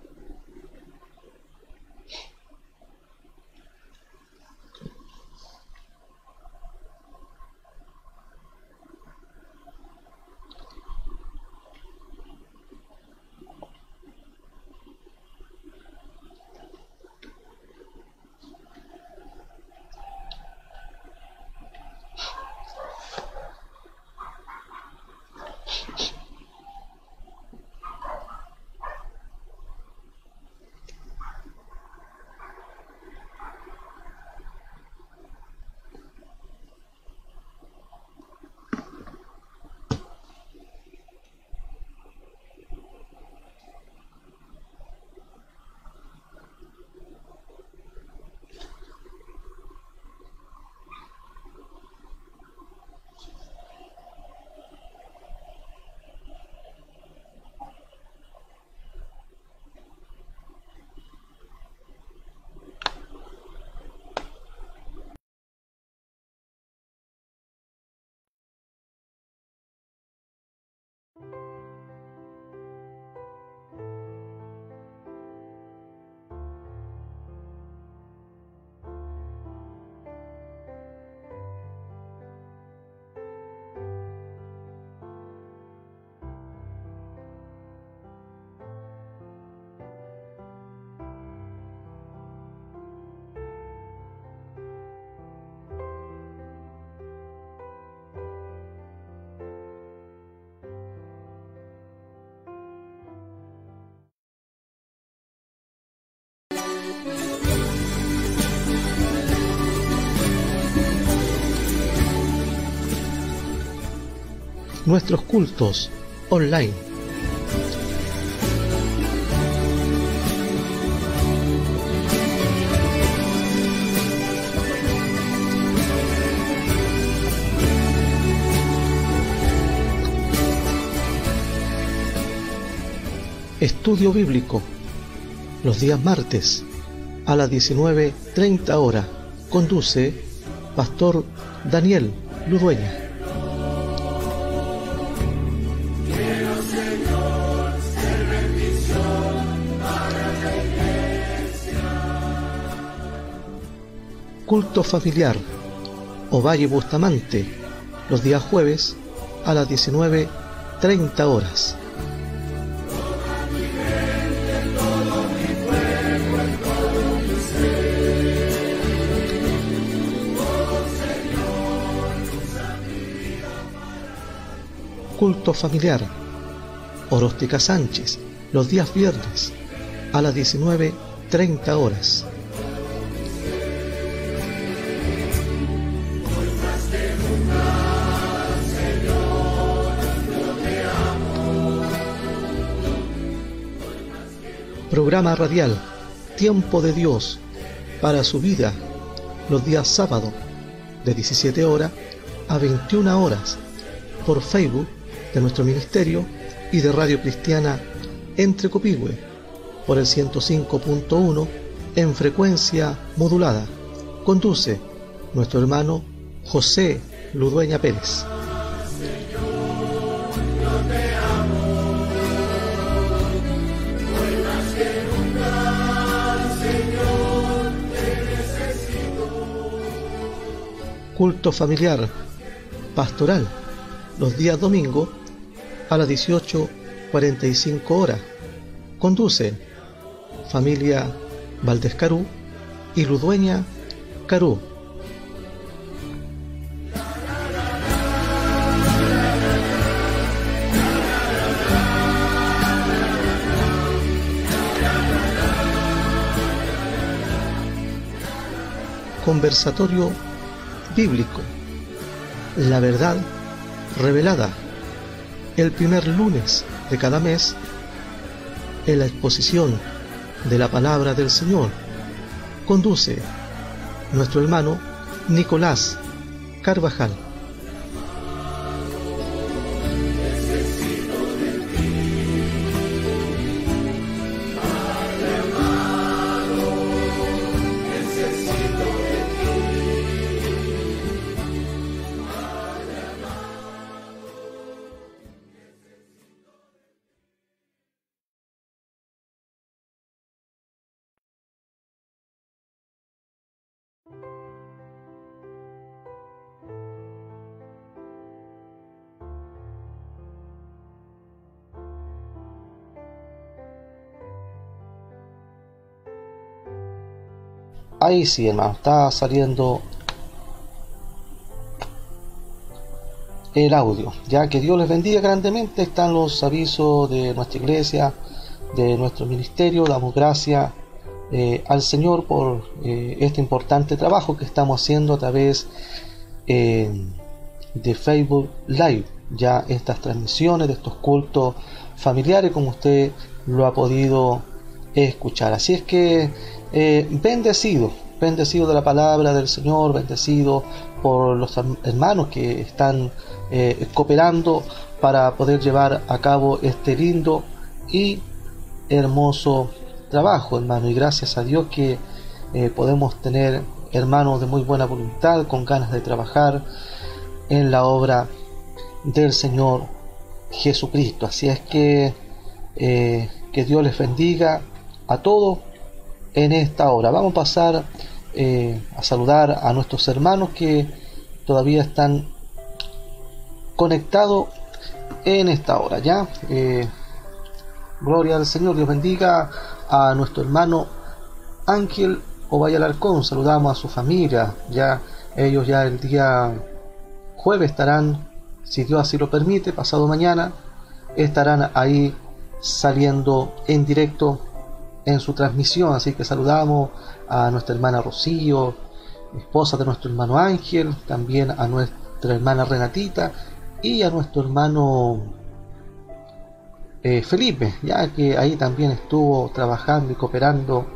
Nuestros cultos online. Estudio bíblico los días martes a las 19:30 horas. Conduce Pastor Daniel Ludueña. Culto familiar Ovalle Bustamante los días jueves a las 19:30 horas. Culto familiar Oróstica Sánchez los días viernes a las 19:30 horas. Programa radial Tiempo de Dios para su vida los días sábados de 17 horas a 21 horas por Facebook de nuestro ministerio y de Radio Cristiana Entre Copihue por el 105.1 en frecuencia modulada. Conduce nuestro hermano José Ludueña Pérez. Culto familiar pastoral los días domingos a las 18:45 horas. Conduce familia Valdés Carú y Ludueña Carú. Conversatorio bíblico, la verdad revelada, el primer lunes de cada mes en la exposición de la palabra del Señor. Conduce nuestro hermano Nicolás Carvajal. Ahí sí, hermano, está saliendo el audio. Ya, que Dios les bendiga grandemente. Están los avisos de nuestra iglesia, de nuestro ministerio. Damos gracias al Señor por este importante trabajo que estamos haciendo a través de Facebook Live. Ya estas transmisiones de estos cultos familiares, como usted lo ha podido escuchar. Así es que bendecido de la palabra del Señor, bendecido por los hermanos que están cooperando para poder llevar a cabo este lindo y hermoso trabajo, hermano. Y gracias a Dios que podemos tener hermanos de muy buena voluntad, con ganas de trabajar en la obra del Señor Jesucristo. Así es que Dios les bendiga a todos en esta hora. Vamos a pasar a saludar a nuestros hermanos que todavía están conectados en esta hora. Ya, gloria al Señor. Dios bendiga a nuestro hermano Ángel Ovalle Alarcón. Saludamos a su familia. Ya ellos ya el día jueves estarán, si Dios así lo permite, pasado mañana estarán ahí saliendo en directo en su transmisión. Así que saludamos a nuestra hermana Rocío, esposa de nuestro hermano Ángel, también a nuestra hermana Renatita y a nuestro hermano Felipe, ya que ahí también estuvo trabajando y cooperando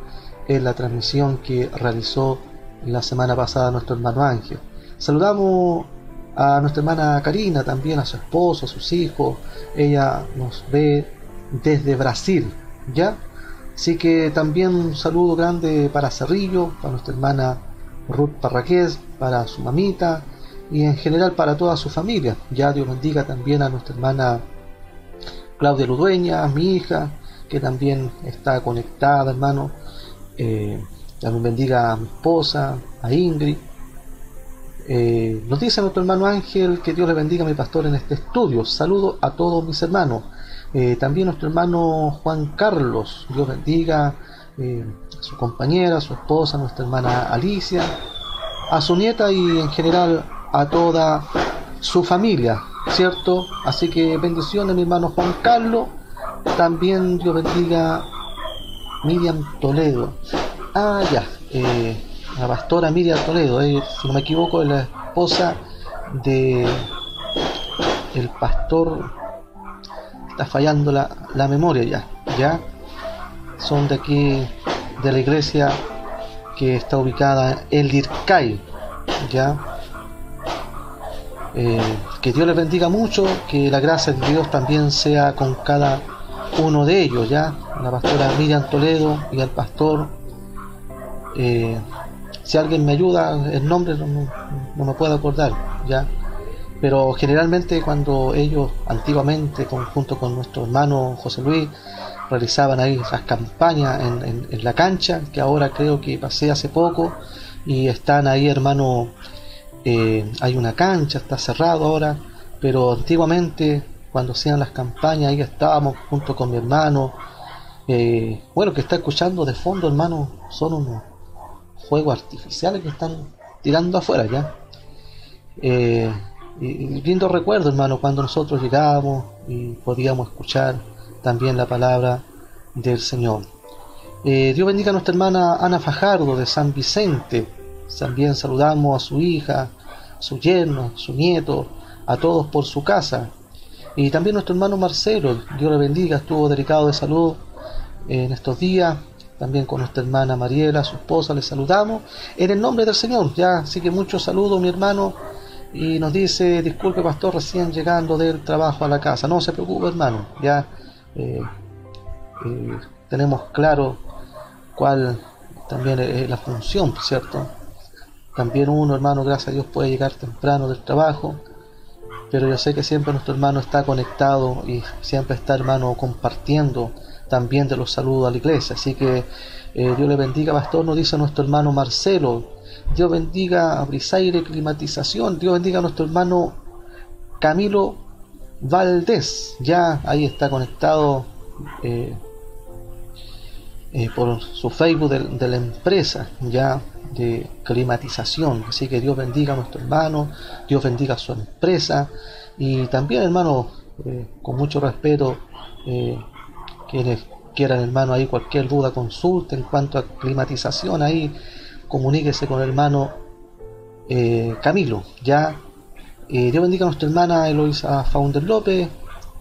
en la transmisión que realizó la semana pasada nuestro hermano Ángel. Saludamos a nuestra hermana Karina, también a su esposo, a sus hijos. Ella nos ve desde Brasil, ya. Así que también un saludo grande para Cerrillo, para nuestra hermana Ruth Parraqués, para su mamita y en general para toda su familia. Ya, Dios bendiga también a nuestra hermana Claudia Ludueña, mi hija, que también está conectada, hermano. También bendiga a mi esposa, a Ingrid. Nos dice nuestro hermano Ángel que Dios le bendiga a mi pastor en este estudio. Saludo a todos mis hermanos. También nuestro hermano Juan Carlos, Dios bendiga a su compañera, a su esposa, nuestra hermana Alicia, a su nieta y en general a toda su familia, ¿cierto? Así que bendiciones mi hermano Juan Carlos. También Dios bendiga a Miriam Toledo. La pastora Miriam Toledo, si no me equivoco, es la esposa de el pastor. Está fallando la memoria ya. Son de aquí, de la iglesia que está ubicada en Lircay, ya. Que Dios les bendiga mucho, que la gracia de Dios también sea con cada uno de ellos, ya. La pastora Miriam Toledo y al pastor Si alguien me ayuda, el nombre no me puedo acordar, ¿ya? Pero generalmente cuando ellos antiguamente, junto con nuestro hermano José Luis, realizaban ahí las campañas en la cancha, que ahora creo que pasé hace poco, y están ahí, hermano, hay una cancha, está cerrado ahora, pero antiguamente cuando hacían las campañas ahí estábamos junto con mi hermano. Bueno, que está escuchando de fondo, hermano, son unos juegos artificiales que están tirando afuera ya. Y lindo recuerdo, hermano, cuando nosotros llegábamos y podíamos escuchar también la palabra del Señor. Dios bendiga a nuestra hermana Ana Fajardo de San Vicente. También saludamos a su hija, a su yerno, a su nieto, a todos por su casa. Y también nuestro hermano Marcelo, Dios le bendiga, estuvo delicado de salud en estos días. También con nuestra hermana Mariela, su esposa, le saludamos en el nombre del Señor. Ya, así que muchos saludos, mi hermano. Y nos dice: disculpe, pastor, recién llegando del trabajo a la casa. No se preocupe, hermano, ya tenemos claro cuál también es la función, ¿cierto? También uno, hermano, gracias a Dios, puede llegar temprano del trabajo, pero yo sé que siempre nuestro hermano está conectado y siempre está, hermano, compartiendo también de los saludos a la iglesia. Así que Dios le bendiga, pastor, nos dice nuestro hermano Marcelo. Dios bendiga a Brisaire Climatización. Dios bendiga a nuestro hermano Camilo Valdés. Ya ahí está conectado por su Facebook de la empresa ya de climatización. Así que Dios bendiga a nuestro hermano, Dios bendiga a su empresa. Y también, hermano, con mucho respeto, quienes quieran, hermano, ahí cualquier duda, consulta en cuanto a climatización, ahí comuníquese con el hermano Camilo, ya. Dios bendiga a nuestra hermana Eloisa Faunder López,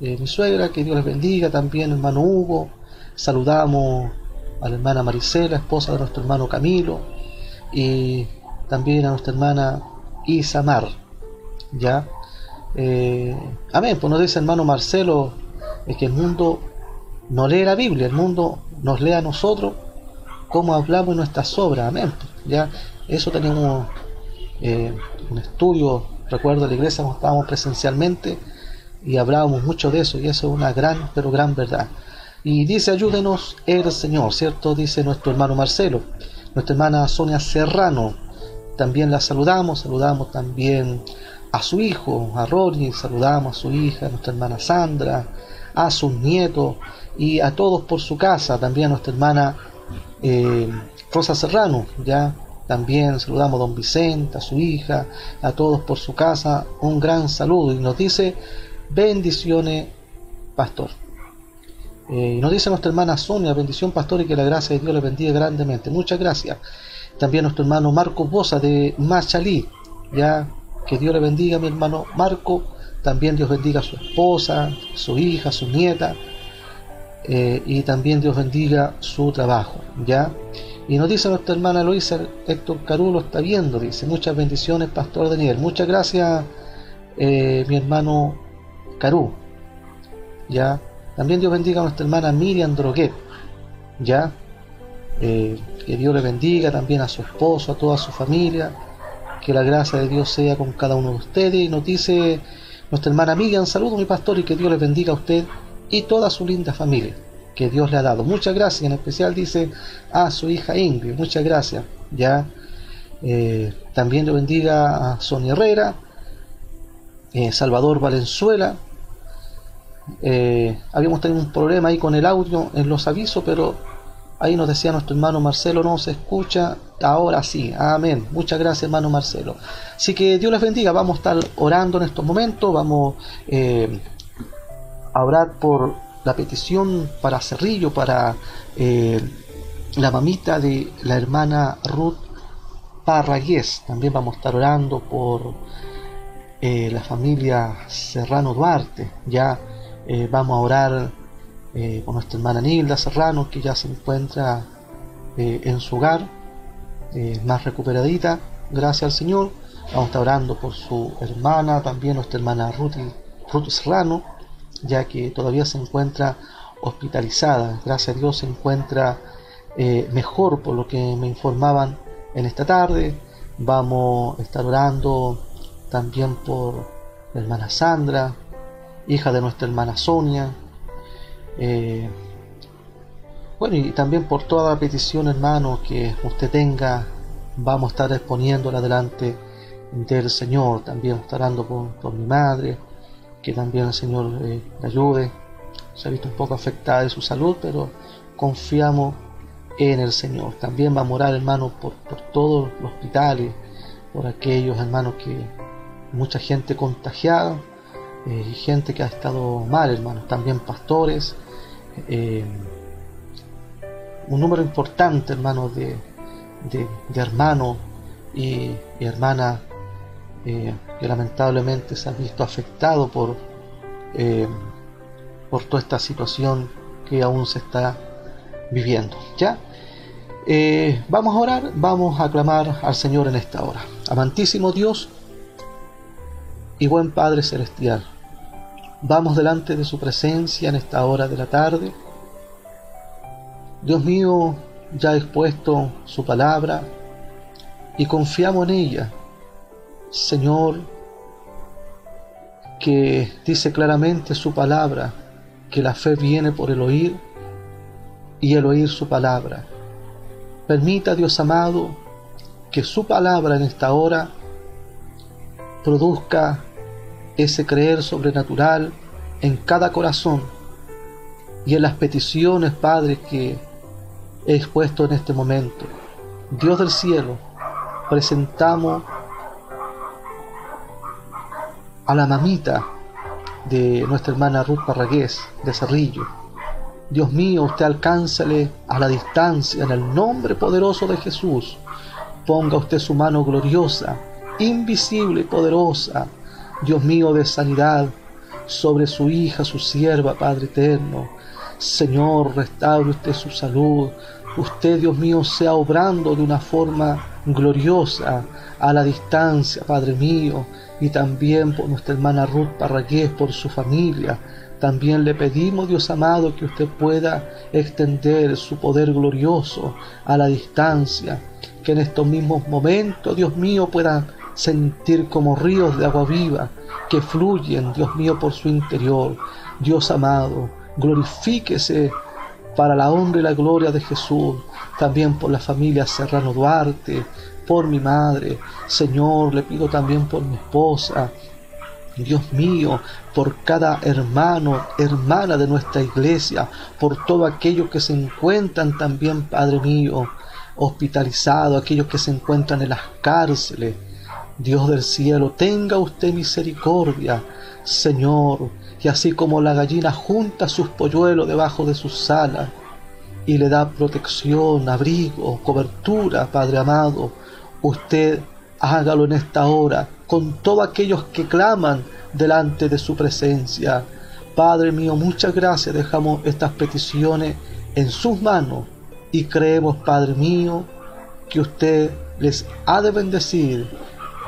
mi suegra, que Dios les bendiga. También hermano Hugo, saludamos a la hermana Maricela, esposa de nuestro hermano Camilo, y también a nuestra hermana Isamar, ya. Amén. Pues nos dice hermano Marcelo, que el mundo no lee la Biblia, el mundo nos lee a nosotros cómo hablamos en nuestras obras. Amén. Ya, eso tenemos un estudio, recuerdo, de la iglesia cuando estábamos presencialmente y hablábamos mucho de eso, y eso es una gran, pero gran verdad. Y dice: ayúdenos el Señor, ¿cierto? Dice nuestro hermano Marcelo. Nuestra hermana Sonia Serrano, también la saludamos también a su hijo, a Rory, saludamos a su hija, nuestra hermana Sandra, a sus nietos y a todos por su casa. También a nuestra hermana Rosa Serrano, ya. También saludamos a don Vicente, a su hija, a todos por su casa. Un gran saludo. Y nos dice: bendiciones, pastor. Y nos dice nuestra hermana Sonia: bendición, pastor, y que la gracia de Dios le bendiga grandemente. Muchas gracias. También nuestro hermano Marco Bosa de Machalí, ya. Que Dios le bendiga, mi hermano Marco. También Dios bendiga a su esposa, su hija, su nieta. Y también Dios bendiga su trabajo, ya. Y nos dice nuestra hermana Eloisa, Héctor Carú lo está viendo, dice: muchas bendiciones, pastor Daniel. Muchas gracias, mi hermano Carú, ya. También Dios bendiga a nuestra hermana Miriam Droguet, ya. Que Dios le bendiga también a su esposo, a toda su familia. Que la gracia de Dios sea con cada uno de ustedes. Y nos dice nuestra hermana Miriam: saludos, mi pastor, y que Dios le bendiga a usted y toda su linda familia que Dios le ha dado. Muchas gracias. En especial dice a su hija Ingrid: muchas gracias, ya. También le bendiga a Sonia Herrera, Salvador Valenzuela. Habíamos tenido un problema ahí con el audio en los avisos, pero ahí nos decía nuestro hermano Marcelo: no se escucha, ahora sí. Amén. Muchas gracias, hermano Marcelo. Así que Dios les bendiga. Vamos a estar orando en estos momentos. Vamos a orar por la petición para Cerrillo, para la mamita de la hermana Ruth Parragués. También vamos a estar orando por la familia Serrano Duarte, ya. Vamos a orar por nuestra hermana Nilda Serrano, que ya se encuentra en su hogar, más recuperadita, gracias al Señor. Vamos a estar orando por su hermana, también nuestra hermana Ruth Serrano, ya que todavía se encuentra hospitalizada. Gracias a Dios se encuentra mejor, por lo que me informaban en esta tarde. Vamos a estar orando también por la hermana Sandra, hija de nuestra hermana Sonia. Bueno, y también por toda la petición, hermano, que usted tenga, vamos a estar exponiéndola delante del Señor. También estar orando por mi madre, que también el Señor le ayude. Se ha visto un poco afectada de su salud, pero confiamos en el Señor. También va a orar, hermano, por todos los hospitales, por aquellos, hermanos, que mucha gente contagiada, y gente que ha estado mal, hermanos. También pastores, un número importante, hermanos, de hermanos y hermanas que lamentablemente se han visto afectados por toda esta situación que aún se está viviendo. ¿Ya? Vamos a orar, vamos a clamar al Señor en esta hora. Amantísimo Dios y buen Padre Celestial, vamos delante de su presencia en esta hora de la tarde. Dios mío, ya ha expuesto su palabra y confiamos en ella, Señor, que dice claramente su palabra que la fe viene por el oír y el oír su palabra. Permita, Dios amado, que su palabra en esta hora produzca ese creer sobrenatural en cada corazón y en las peticiones, Padre, que he expuesto en este momento. Dios del cielo, presentamos a la mamita de nuestra hermana Ruth Parragués de Cerrillo. Dios mío, usted alcánzale a la distancia en el nombre poderoso de Jesús. Ponga usted su mano gloriosa, invisible y poderosa, Dios mío, de sanidad sobre su hija, su sierva, Padre eterno. Señor, restaure usted su salud. Usted, Dios mío, sea obrando de una forma gloriosa a la distancia, Padre mío, y también por nuestra hermana Ruth Parragués, por su familia. También le pedimos, Dios amado, que usted pueda extender su poder glorioso a la distancia, que en estos mismos momentos, Dios mío, puedan sentir como ríos de agua viva que fluyen, Dios mío, por su interior. Dios amado, glorifíquese para la honra y la gloria de Jesús, también por la familia Serrano Duarte, por mi madre. Señor, le pido también por mi esposa, Dios mío, por cada hermano, hermana de nuestra iglesia, por todos aquellos que se encuentran también, Padre mío, hospitalizados, aquellos que se encuentran en las cárceles. Dios del cielo, tenga usted misericordia, Señor, y así como la gallina junta sus polluelos debajo de sus alas y le da protección, abrigo, cobertura, Padre amado, usted hágalo en esta hora con todos aquellos que claman delante de su presencia. Padre mío, muchas gracias. Dejamos estas peticiones en sus manos y creemos, Padre mío, que usted les ha de bendecir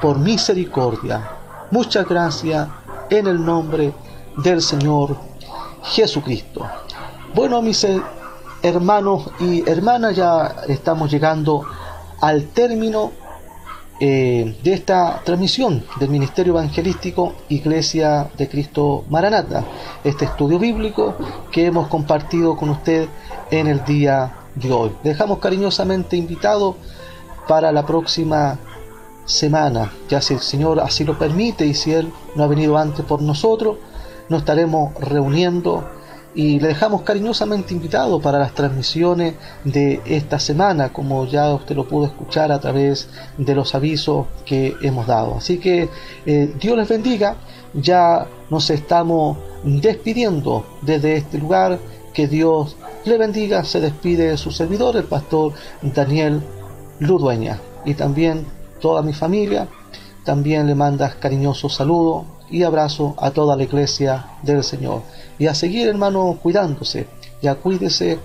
por misericordia. Muchas gracias en el nombre del Señor Jesucristo. Bueno, mis hermanos y hermanas, ya estamos llegando al término de esta transmisión del Ministerio Evangelístico Iglesia de Cristo Maranata, este estudio bíblico que hemos compartido con usted en el día de hoy. Dejamos cariñosamente invitado para la próxima semana, ya si el Señor así lo permite y si Él no ha venido antes por nosotros, nos estaremos reuniendo y le dejamos cariñosamente invitado para las transmisiones de esta semana, como ya usted lo pudo escuchar a través de los avisos que hemos dado. Así que Dios les bendiga. Ya nos estamos despidiendo desde este lugar. Que Dios le bendiga. Se despide su servidor, el pastor Daniel Ludueña, y también toda mi familia. También le manda cariñosos saludos y abrazo a toda la iglesia del Señor. Y a seguir, hermano, cuidándose. Ya cuídese.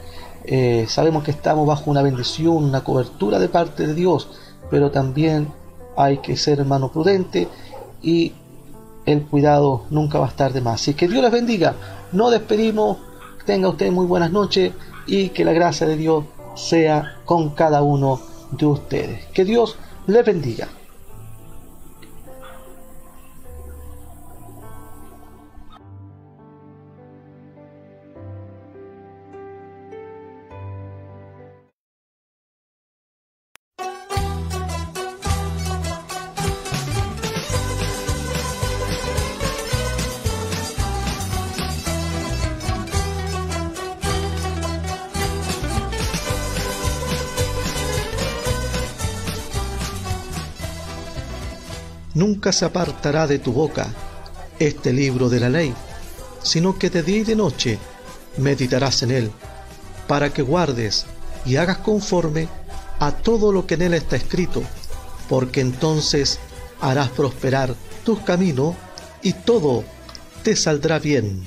Sabemos que estamos bajo una bendición, una cobertura de parte de Dios, pero también hay que ser, hermano, prudente, y el cuidado nunca va a estar de más. Así que Dios les bendiga. Nos despedimos. Tenga usted muy buenas noches y que la gracia de Dios sea con cada uno de ustedes. Que Dios les bendiga. Nunca se apartará de tu boca este libro de la ley, sino que de día y de noche meditarás en él, para que guardes y hagas conforme a todo lo que en él está escrito, porque entonces harás prosperar tus caminos y todo te saldrá bien.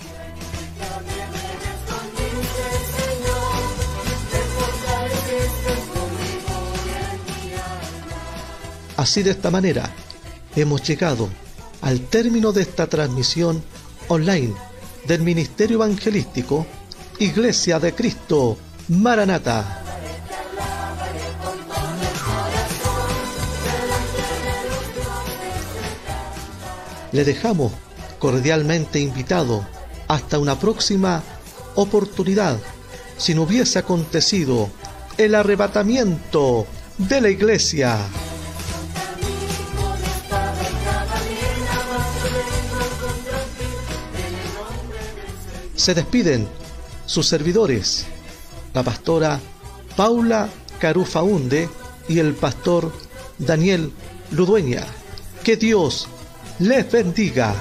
Así, de esta manera, hemos llegado al término de esta transmisión online del Ministerio Evangelístico Iglesia de Cristo Maranata. Le dejamos cordialmente invitado hasta una próxima oportunidad, si no hubiese acontecido el arrebatamiento de la Iglesia. Se despiden sus servidores, la pastora Paula Carufaunde y el pastor Daniel Ludueña. Que Dios les bendiga.